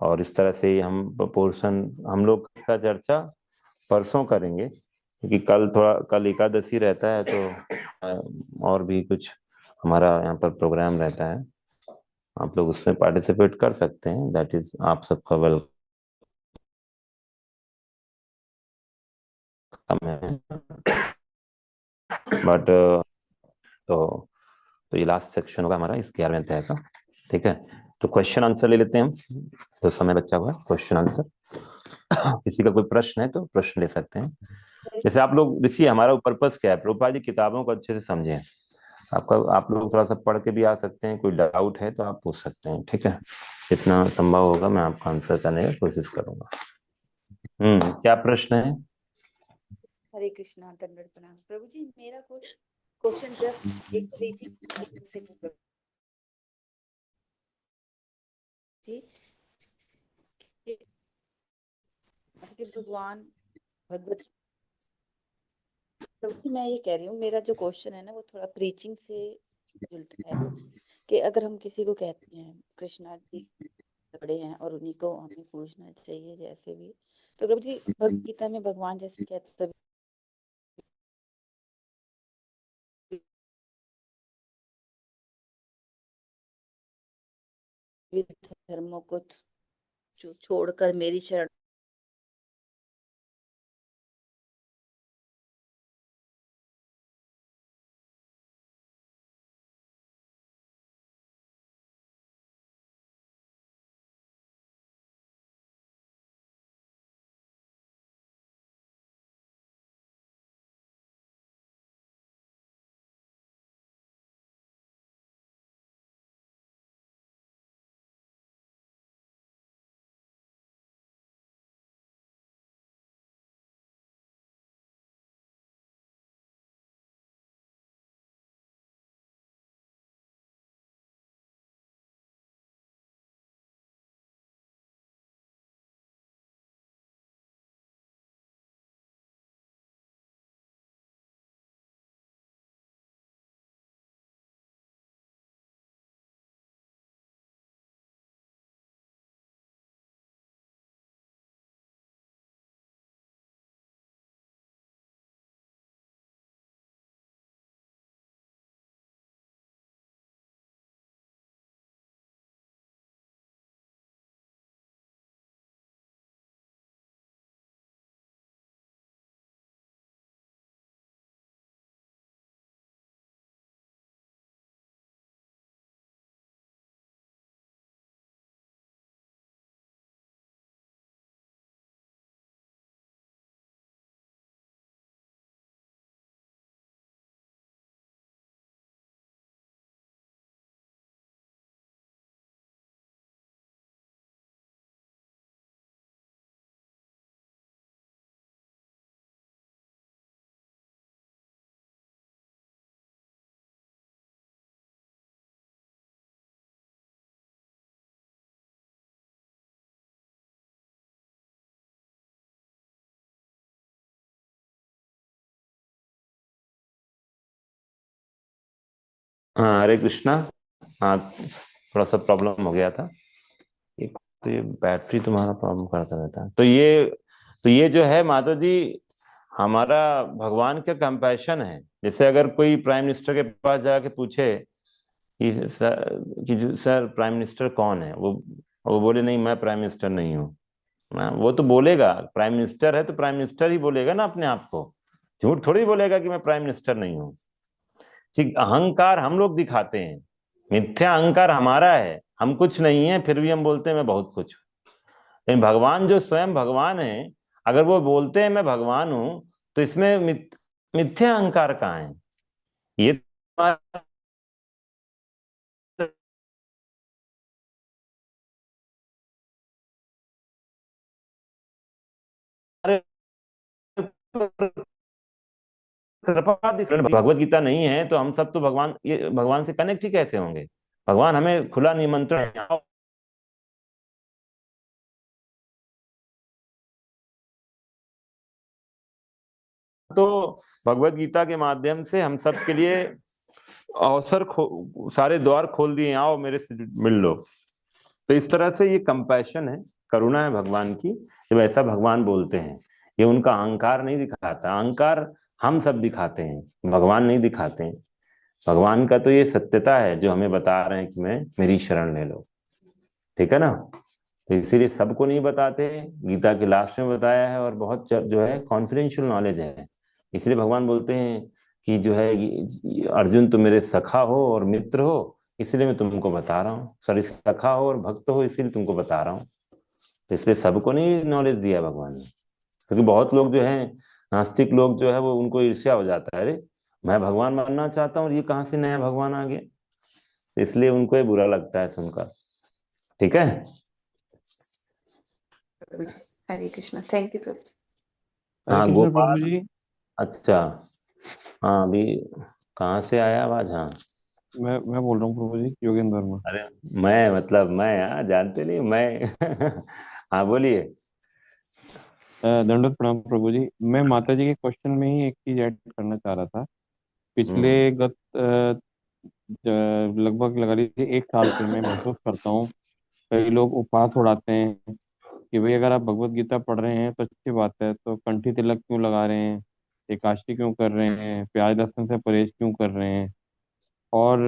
और इस तरह से हम पोर्शन, हम लोग इसका चर्चा परसों करेंगे, क्योंकि कल एकादशी रहता है, तो और भी कुछ हमारा यहाँ पर प्रोग्राम रहता है। आप लोग उसमें पार्टिसिपेट कर सकते हैं, दैट इज आप सबका वेलकम है। बट तो ये लास्ट सेक्शन होगा हमारा इस 11वें अध्याय का। ठीक है, तो क्वेश्चन आंसर ले लेते हैं हम, तो समय बचा हुआ है क्वेश्चन आंसर। किसी का कोई प्रश्न है तो प्रश्न ले सकते हैं। जैसे आप लोग देखिए, हमारा पर्पस क्या है, प्रभुपाद जी किताबों को अच्छे से समझें। आप लोग थोड़ा सा पढ़ के भी आ सकते हैं, कोई डाउट है तो आप पूछ सकते हैं। ठीक है, जितना संभव होगा मैं आपका आंसर करने की कोशिश करूंगा। क्या प्रश्न है? हरे कृष्णा, दंडवत प्रणाम प्रभु जी। मेरा क्वेश्चन जस्ट एक रीचिंग से जी, कि भगवान भगवत, प्रभु जी मैं ये कह रही हूँ, मेरा जो क्वेश्चन है ना वो थोड़ा प्रीचिंग से जुड़ता है। कि अगर हम किसी को कहते हैं कृष्णा जी बड़े हैं और उन्हीं को हमें पूछना चाहिए जैसे भी, तो प्रभु जी भगवत गीता में भगवान जैसे कहते धर्मों को छोड़कर मेरी शरण हाँ, हरे कृष्णा। हाँ, थोड़ा सा प्रॉब्लम हो गया था। एक तो ये बैटरी तुम्हारा प्रॉब्लम करता रहता है। तो ये जो है माता जी, हमारा भगवान का कंपैशन है। जैसे अगर कोई प्राइम मिनिस्टर के पास जाके पूछे कि सर प्राइम मिनिस्टर कौन है, वो बोले नहीं मैं प्राइम मिनिस्टर नहीं हूँ ना, वो तो बोलेगा प्राइम मिनिस्टर है तो प्राइम मिनिस्टर ही बोलेगा ना अपने आप को, झूठ थोड़ी बोलेगा कि मैं प्राइम मिनिस्टर नहीं हूँ। ठीक, अहंकार हम लोग दिखाते हैं, मिथ्या अहंकार हमारा है, हम कुछ नहीं है फिर भी हम बोलते हैं मैं बहुत कुछ हूँ। लेकिन भगवान जो स्वयं भगवान है, अगर वो बोलते हैं मैं भगवान हूं, तो इसमें मिथ्या अहंकार कहाँ है? ये तो कृपा दिख रही है। भगवत गीता नहीं है तो हम सब तो भगवान से कनेक्ट ही कैसे होंगे? भगवान हमें खुला निमंत्रण है, आओ। तो भगवत गीता के माध्यम से हम सब के लिए अवसर सारे द्वार खोल दिए, आओ मेरे से मिल लो। तो इस तरह से ये कंपैशन है, करुणा है भगवान की, जब ऐसा भगवान बोलते हैं। ये उनका अहंकार नहीं दिखाता, अहंकार हम सब दिखाते हैं, भगवान नहीं दिखाते हैं। भगवान का तो ये सत्यता है जो हमें बता रहे हैं कि मैं मेरी शरण ले लो, ठीक है ना। तो इसीलिए सबको नहीं बताते, गीता के लास्ट में बताया है, और बहुत जो है कॉन्फिडेंशियल नॉलेज है। इसलिए भगवान बोलते हैं कि जो है अर्जुन तुम मेरे सखा हो और मित्र हो, इसलिए मैं तुमको बता रहा हूँ। सॉरी, सखा हो और भक्त हो इसलिए तुमको बता रहा हूँ। तो इसलिए सबको नहीं नॉलेज दिया भगवान ने, क्योंकि बहुत लोग जो हैं, नास्तिक लोग जो है, वो उनको ईर्ष्या हो जाता है, अरे मैं भगवान बनना चाहता हूँ और ये कहाँ से नया भगवान आ गया। तो इसलिए उनको ये बुरा लगता है सुनकर, ठीक है। प्रभु जी, हरे कृष्णा। थैंक यू प्रभु जी। हरे हाँ कृष्ण प्रभु गोपाल, जी। अच्छा। हाँ अभी कहाँ से आया आवाज? हाँ, मैं बोल रहा हूँ प्रभु जी, योगेंद्र वर्मा। अरे मैं मतलब मैं, जानते नहीं मैं हाँ बोलिए। दंडवत प्रणाम प्रभु जी। मैं माता जी के क्वेश्चन में ही एक चीज ऐड करना चाह रहा था। पिछले गत लगभग लगा लीजिए 1 साल से मैं महसूस करता हूँ, कई लोग उपवास उड़ाते हैं कि भाई अगर आप भगवत गीता पढ़ रहे हैं तो अच्छी बात है, तो कंठी तिलक क्यों लगा रहे हैं, एकादशी क्यों कर रहे हैं, प्याज लहसुन से परहेज क्यों कर रहे हैं। और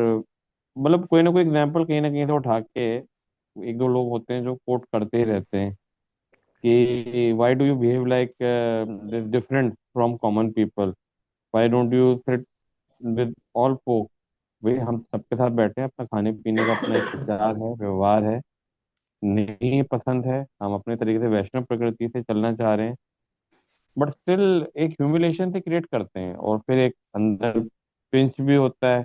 मतलब कोई ना कोई एग्जाम्पल कहीं ना कहीं से उठा के एक दो लोग होते हैं जो कोट करते ही रहते हैं कि why do you behave like different from common people, why don't you sit with all folk. भाई हम सबके साथ बैठे हैं, अपना खाने पीने का अपना एक विचार है, व्यवहार है, नहीं पसंद है, हम अपने तरीके से वैष्णव प्रकृति से चलना चाह रहे हैं, बट स्टिल एक ह्यूमिलेशन से क्रिएट करते हैं। और फिर एक अंदर पिंच भी होता है।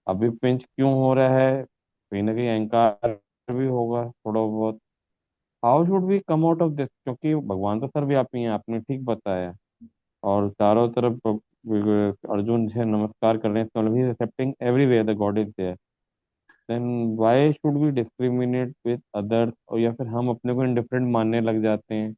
अभी पिंच क्यों हो रहा है, कहीं ना कहीं अहंकार भी होगा थोड़ा बहुत। How should we come out of this, क्योंकि भगवान तो सर्वव्यापी हैं, आपने ठीक बताया, और चारों तरफ अर्जुन से नमस्कार कर रहे हैं, मतलब ही accepting everywhere the god is there. Then why should we discriminate with others, और या फिर हम अपने को इंडिफरेंट मानने लग जाते हैं।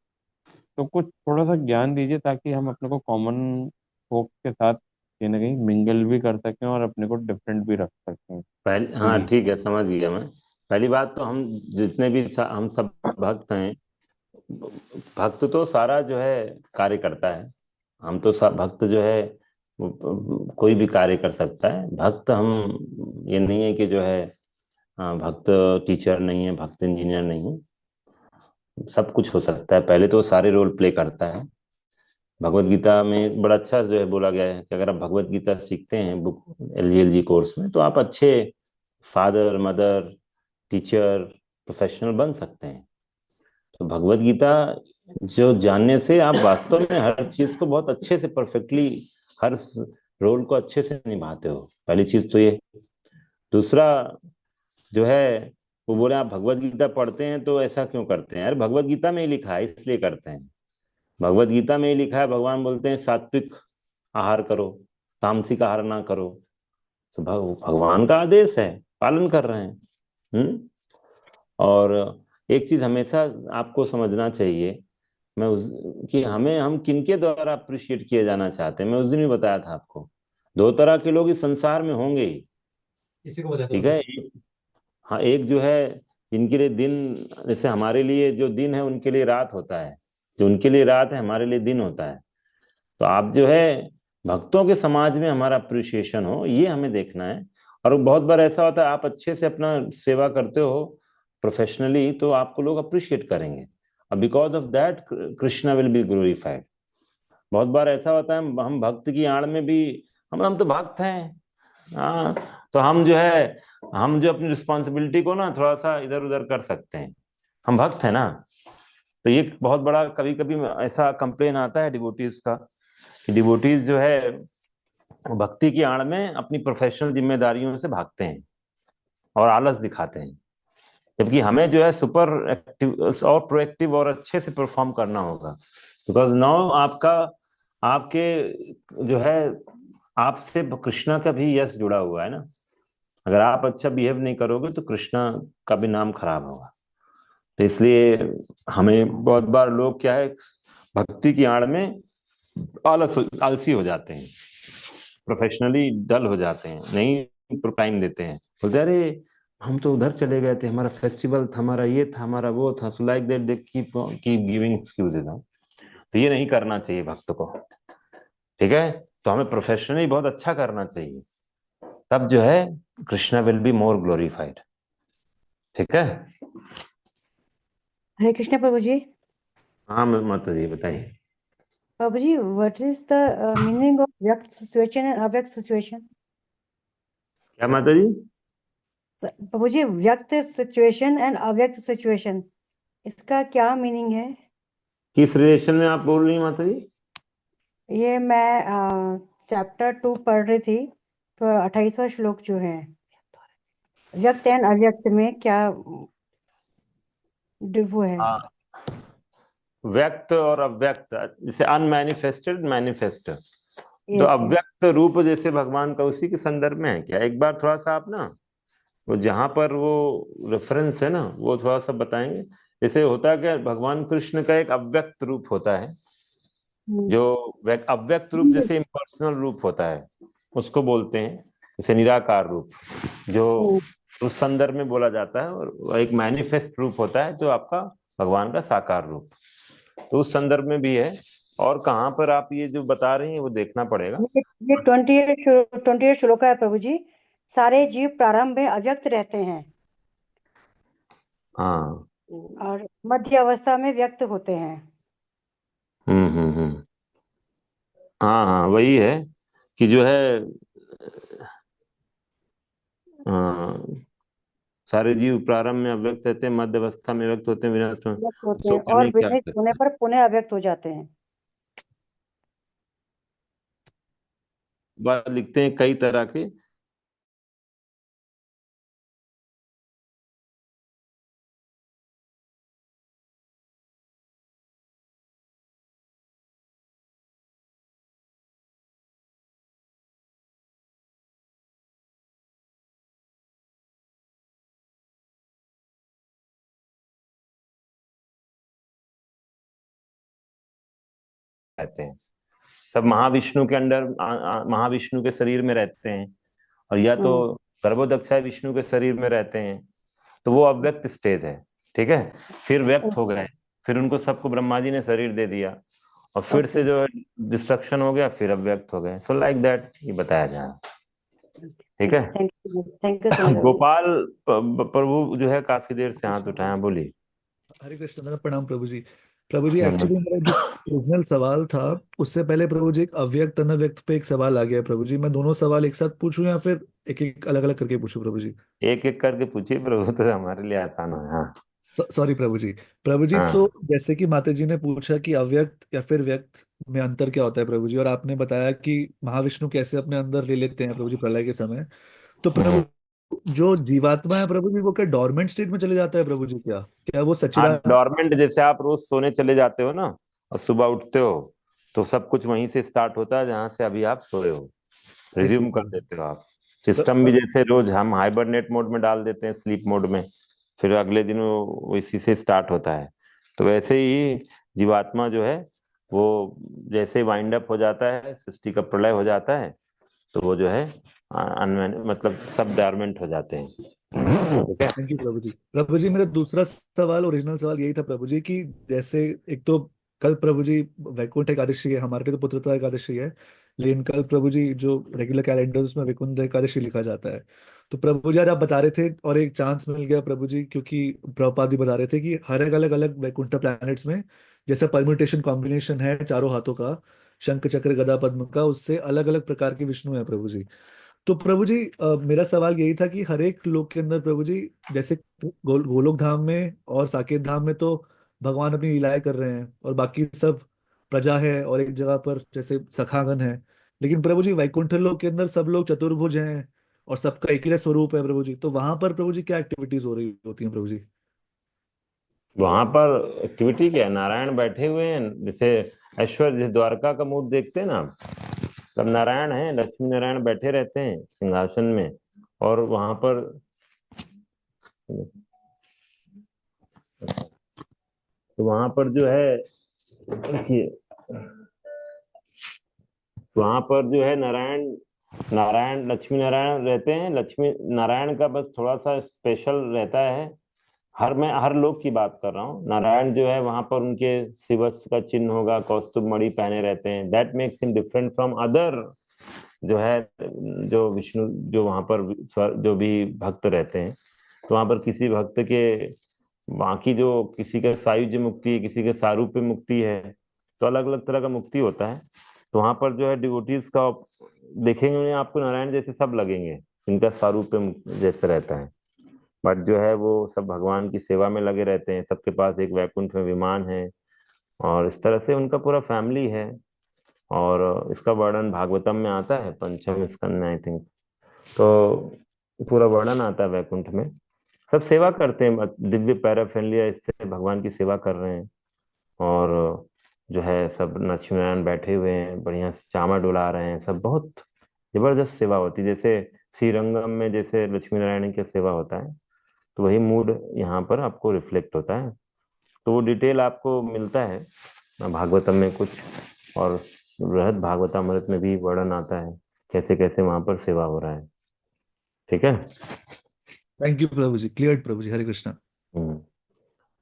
तो कुछ थोड़ा सा ज्ञान दीजिए ताकि हम अपने को कॉमन folk के साथ कहीं ना कहीं मिंगल भी कर सकें और अपने को डिफरेंट भी रख सकें। पहले, हाँ जी। ठीक है, समझ गया मैं। पहली बात तो हम जितने भी हम सब भक्त हैं, भक्त तो सारा जो है कार्य करता है। हम तो सब भक्त जो है कोई भी कार्य कर सकता है। भक्त हम, ये नहीं है कि जो है हाँ, भक्त टीचर नहीं है, भक्त इंजीनियर नहीं है, सब कुछ हो सकता है। पहले तो सारे रोल प्ले करता है। भगवत गीता में बड़ा अच्छा जो है बोला गया है कि अगर आप भगवत गीता सीखते हैं बुक LGLG कोर्स में, तो आप अच्छे फादर, मदर, टीचर, प्रोफेशनल बन सकते हैं। तो भगवत गीता जो जानने से आप वास्तव में हर चीज को बहुत अच्छे से परफेक्टली, हर रोल को अच्छे से निभाते हो। पहली चीज तो ये। दूसरा जो है, वो बोले आप भगवत गीता पढ़ते हैं तो ऐसा क्यों करते हैं? अरे भगवत गीता में ही लिखा है इसलिए करते हैं। भगवत गीता में ही लिखा है, भगवान बोलते हैं सात्विक आहार करो, तामसिक आहार ना करो। तो भगवान का आदेश है, पालन कर रहे हैं। और एक चीज हमेशा आपको समझना चाहिए, कि हम किनके द्वारा अप्रिशिएट किए जाना चाहते हैं। मैं उस दिन भी बताया था आपको, दो तरह के लोग इस संसार में होंगे ही। ठीक है। हाँ, एक जो है जिनके लिए दिन, जैसे हमारे लिए जो दिन है उनके लिए रात होता है, जो उनके लिए रात है हमारे लिए दिन होता है। तो आप जो है भक्तों के समाज में हमारा अप्रिसिएशन हो, ये हमें देखना है। और बहुत बार ऐसा होता है आप अच्छे से अपना सेवा करते हो प्रोफेशनली, तो आपको लोग अप्रिशिएट करेंगे, और because of that Krishna will be glorified. बहुत बार ऐसा होता है हम भक्त की आड़ में भी, हम तो भक्त हैं, हाँ, तो हम जो अपनी रिस्पॉन्सिबिलिटी को ना थोड़ा सा इधर उधर कर सकते हैं, हम भक्त हैं ना। तो ये बहुत बड़ा कभी कभी ऐसा कंप्लेन आता है डिवोटीज का, कि डिवोटीज जो है भक्ति की आड़ में अपनी प्रोफेशनल जिम्मेदारियों से भागते हैं और आलस दिखाते हैं, जबकि हमें जो है सुपर एक्टिव और प्रोएक्टिव और अच्छे से परफॉर्म करना होगा। बिकॉज नाउ आपके जो है आपसे कृष्णा का भी यश जुड़ा हुआ है ना। अगर आप अच्छा बिहेव नहीं करोगे तो कृष्णा का भी नाम खराब होगा। तो इसलिए हमें बहुत बार लोग क्या है भक्ति की आड़ में आलसी हो जाते हैं, प्रोफेशनली डल हो जाते हैं, नहीं टाइम देते हैं, बोलते अरे हम तो उधर चले गए थे, हमारा फेस्टिवल था, हमारा ये था, हमारा वो था, so like that they keep giving excuses. तो ये नहीं करना चाहिए भक्त को, ठीक है। तो हमें प्रोफेशनली बहुत अच्छा करना चाहिए, तब जो है Krishna will be more glorified, ठीक है। हरे कृष्ण प्रभु जी। हाँ माता जी बताइए। प्रभु जी, what is the meaning of व्यक्त सिचुएशन एंड अव्यक्त सिचुएशन? क्या माता जी? प्रभु जी, व्यक्त सिचुएशन एंड अव्यक्त सिचुएशन, इसका क्या मीनिंग है? किस रिलेशन में आप बोल रही हैं माता जी? ये मैं चैप्टर 2 पढ़ रही थी, तो 28वां श्लोक जो है, व्यक्त एंड अव्यक्त में क्या वो है? हाँ, व्यक्त और अव्यक्त, जैसे अनमैनिफेस्टेड मैनिफेस्ट, तो अव्यक्त रूप जैसे भगवान का उसी के संदर्भ में है क्या? एक बार थोड़ा सा आप ना वो जहां पर वो रेफरेंस है ना वो थोड़ा सा बताएंगे। जैसे होता है कि भगवान कृष्ण का एक अव्यक्त रूप होता है, जो अव्यक्त रूप जैसे इम्पर्सनल रूप होता है उसको बोलते हैं, जैसे निराकार रूप जो उस संदर्भ में बोला जाता है, और एक मैनिफेस्ट रूप होता है जो आपका भगवान का साकार रूप, तो उस संदर्भ में भी है। और कहाँ पर आप ये जो बता रही हैं वो देखना पड़ेगा। ये 28 श्लोक है प्रभु जी। सारे जीव प्रारंभ में अव्यक्त रहते हैं, हाँ, और मध्य अवस्था में व्यक्त होते हैं। हाँ हाँ, वही है कि जो है हाँ, सारे जीव प्रारंभ में अव्यक्त रहते हैं, मध्य अवस्था में व्यक्त होते हैं, विनाश में व्यक्त होते सो हैं और करने क्या विनाश करते होने हैं। पर पुनः अव्यक्त हो जाते हैं। बात लिखते हैं कई तरह के, रहते हैं सब महाविष्णु के अंडर, महाविष्णु के शरीर में रहते हैं, और या तो गर्भोदक्षाय विष्णु के शरीर में रहते हैं, तो वो अव्यक्त स्टेज है, ठीक है। फिर व्यक्त हो गए, फिर उनको सबको ब्रह्मा जी ने शरीर दे दिया, और फिर से जो डिस्ट्रक्शन हो गया, फिर अव्यक्त हो गए, सो लाइक दैट ये बताया जाए, ठीक है। Thank you so much. Gopal प्रभु जो है काफी देर से हाथ उठाया, बोलिए। हरे कृष्ण दादा, प्रणाम प्रभु जी। प्रभु जी एक्चुअली मेरा जो ओरिजिनल सवाल था उससे पहले प्रभु जी एक अव्यक्त अनव्यक्त पे एक सवाल आ गया प्रभु जी। मैं दोनों सवाल एक साथ पूछूं या फिर एक एक अलग अलग करके पूछूं प्रभु जी? एक एक करके पूछिए प्रभु, तो हमारे लिए आसान है। हाँ सॉरी प्रभु जी। प्रभु जी, तो जैसे कि माता जी ने पूछा कि अव्यक्त या फिर व्यक्त में अंतर क्या होता है प्रभु जी, और आपने बताया कि महाविष्णु कैसे अपने अंदर ले लेते हैं प्रभु जी प्रलय के समय, तो प्रभु जो जीवात्मा है प्रभु जी वो क्या डोरमेंट स्टेट में चले जाता है प्रभु जी? क्या क्या वो हाँ, सच्चिदानंद? डॉर्मेंट जैसे आप रोज सोने चले जाते हो ना और सुबह उठते हो, तो सब कुछ वहीं से स्टार्ट होता है जहां से अभी आप सोए हो, रिज्यूम कर देते हो आप। सिस्टम भी जैसे रोज हम हाइबरनेट मोड में डाल देते हैं, स्लीप मोड में, फिर अगले दिन वो इसी से स्टार्ट होता है। तो वैसे ही जीवात्मा जो है वो जैसे वाइंड अप हो जाता है, सृष्टि का प्रलय हो जाता है, तो वो जो है मतलब सब डॉर्मेंट हो जाते हैं। ठीक है। थैंक यू प्रभु जी। प्रभु जी मेरा दूसरा सवाल, ओरिजिनल सवाल यही था प्रभु जी कि जैसे एक तो कल प्रभु जी वैकुंठ एकादशी है, हमारे लिए तो पुत्रता एकादशी है, लेकिन कल प्रभु जी जो रेगुलर कैलेंडर उसमें वैकुंठ एकादशी लिखा जाता है। तो प्रभु जी आज आप बता रहे थे और एक चांस मिल गया प्रभु जी, क्योंकि प्रभुपाद भी बता रहे थे कि हर एक अलग अलग वैकुंठ प्लैनेट्स में जैसा परम्यूटेशन कॉम्बिनेशन है चारों हाथों का, शंख चक्र गदा पद्म का, उससे अलग अलग प्रकार के विष्णु है प्रभु जी। तो प्रभु जी मेरा सवाल यही था कि हर एक लोक के अंदर प्रभु जी, जैसे गोलोक धाम में और साकेत धाम में तो भगवान अपनी लीलाएं कर रहे हैं और बाकी सब प्रजा है और एक जगह पर जैसे सखागण है, लेकिन प्रभु जी वैकुंठ लोक के अंदर सब लोग चतुर्भुज हैं और सबका एक ही स्वरूप है प्रभु जी। तो वहां पर प्रभु जी क्या एक्टिविटीज हो रही होती हैं प्रभु जी? वहां पर एक्टिविटी क्या है, नारायण बैठे हुए हैं। जैसे ऐश्वर्य, जैसे द्वारका का मूड देखते हैं ना आप, सब नारायण हैं, लक्ष्मी नारायण बैठे रहते हैं सिंहासन में। और वहां पर तो वहां पर जो है देखिए, वहां पर जो है नारायण नारायण लक्ष्मी नारायण रहते हैं। लक्ष्मी नारायण का बस थोड़ा सा स्पेशल रहता है, मैं हर लोग की बात कर रहा हूँ। नारायण जो है वहां पर उनके शिवस्य का चिन्ह होगा, कौस्तुभ मणि पहने रहते हैं। That makes him different from other जो है, जो विष्णु जो वहां पर जो भी भक्त रहते हैं। तो वहां पर किसी भक्त के बाकी जो किसी का सायुज्य मुक्ति, किसी के सारूप्य मुक्ति है, तो अलग अलग तरह का मुक्ति होता है। तो वहां पर जो है डिवोटीज का देखेंगे उन्हें आपको नारायण जैसे सब लगेंगे, इनका सारूप्य जैसे रहता है। बट जो है वो सब भगवान की सेवा में लगे रहते हैं, सबके पास एक वैकुंठ में विमान है और इस तरह से उनका पूरा फैमिली है। और इसका वर्णन भागवतम में आता है, पंचम स्कंद में आई थिंक। तो पूरा वर्णन आता है वैकुंठ में। सब सेवा करते हैं, दिव्य पैराफेरनालिया इससे भगवान की सेवा कर रहे हैं। और जो है सब लक्ष्मी नारायण बैठे हुए हैं, बढ़िया से चामा डुला रहे हैं, सब बहुत जबरदस्त सेवा होती है। जैसे श्रीरंगम में जैसे लक्ष्मी नारायण की सेवा होता है, तो वही मूड यहाँ पर आपको रिफ्लेक्ट होता है। तो वो डिटेल आपको मिलता है भागवतम में कुछ, और बृहद भागवतामृत में भी वर्णन आता है कैसे कैसे वहां पर सेवा हो रहा है। ठीक है। थैंक यू प्रभु जी, क्लियर प्रभु जी, हरे कृष्णा।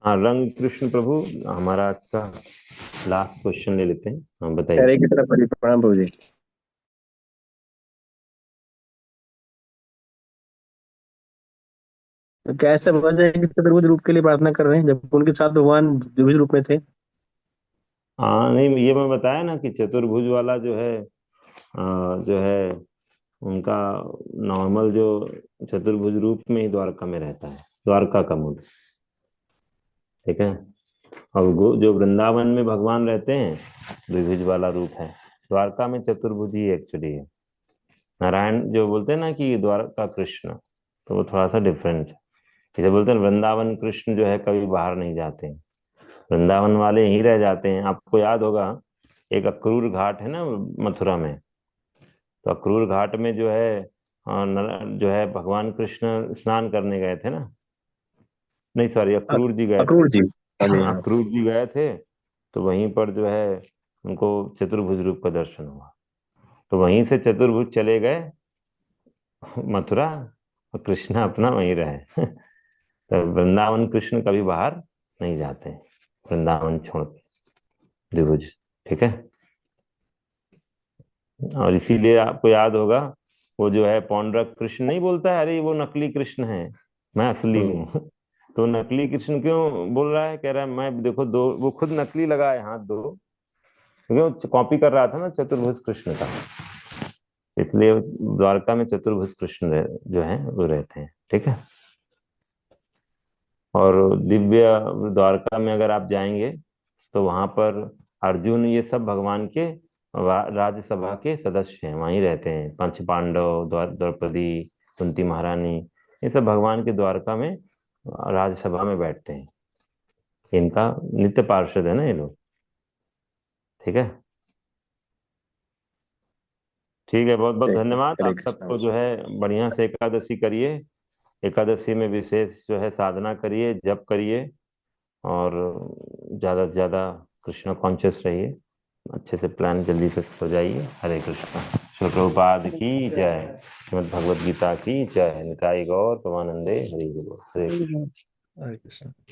हाँ, रंग कृष्ण प्रभु, हमारा आज का लास्ट क्वेश्चन ले लेते हैं। हाँ बताइए। हरे कृष्णा प्रणाम प्रभु जी। तो क्या ऐसा वजह है कि चतुर्भुज रूप के लिए प्रार्थना कर रहे हैं जब उनके साथ भगवान द्विभुज रूप में थे? हाँ नहीं, ये मैं बताया ना कि चतुर्भुज वाला जो है उनका नॉर्मल जो चतुर्भुज रूप में ही द्वारका में रहता है, द्वारका का मूल। ठीक है। और जो वृंदावन में भगवान रहते हैं द्विभुज वाला रूप है, द्वारका में चतुर्भुज ही एक्चुअली है। नारायण जो बोलते हैं ना कि द्वारका कृष्ण, तो वो थोड़ा सा डिफरेंट है। इसे बोलते हैं वृंदावन कृष्ण जो है कभी बाहर नहीं जाते हैं, वृंदावन वाले यहीं रह जाते हैं। आपको याद होगा एक अक्रूर घाट है ना मथुरा में, तो अक्रूर घाट में जो है जो है भगवान कृष्ण स्नान करने गए थे ना, नहीं सॉरी अक्रूर जी गए थे। अक्रूर जी। हाँ, अक्रूर जी गए थे, तो वहीं पर जो है उनको चतुर्भुज रूप का दर्शन हुआ। तो वहीं से चतुर्भुज चले गए मथुरा, और कृष्ण अपना वहीं रहे। तो वृंदावन कृष्ण कभी बाहर नहीं जाते हैं, वृंदावन छोड़ के द्विभुज। ठीक है। और इसीलिए आपको याद होगा वो जो है पौंड्रक कृष्ण नहीं बोलता है, अरे वो नकली कृष्ण है, मैं असली हूँ। तो नकली कृष्ण क्यों बोल रहा है, कह रहा है मैं देखो दो, वो खुद नकली लगा है हाथ दो, क्योंकि कॉपी कर रहा था ना चतुर्भुज कृष्ण का, इसलिए द्वारका में चतुर्भुज कृष्ण जो है वो रहते हैं। ठीक है। और दिव्य द्वारका में अगर आप जाएंगे तो वहां पर अर्जुन ये सब भगवान के राज्यसभा के सदस्य हैं, वहीं रहते हैं। पंच पांडव, द्रौपदी, कुंती महारानी, ये सब भगवान के द्वारका में राज्यसभा में बैठते हैं। इनका नित्य पार्षद है ना ये लोग। ठीक है। ठीक है, बहुत बहुत धन्यवाद। हरे आप कृष्णा। सबको जो है बढ़िया से एकादशी करिए, एकादशी में विशेष जो है साधना करिए, जप करिए, और ज्यादा से ज्यादा कृष्णा कॉन्शियस रहिए। अच्छे से प्लान जल्दी से सो जाइए। हरे कृष्णा। प्रभुपाद की जय। श्रीमद् भगवद गीता की जय। निताई गौर प्रमानंदे हरि बोल। हरे कृष्ण। हरे कृष्ण।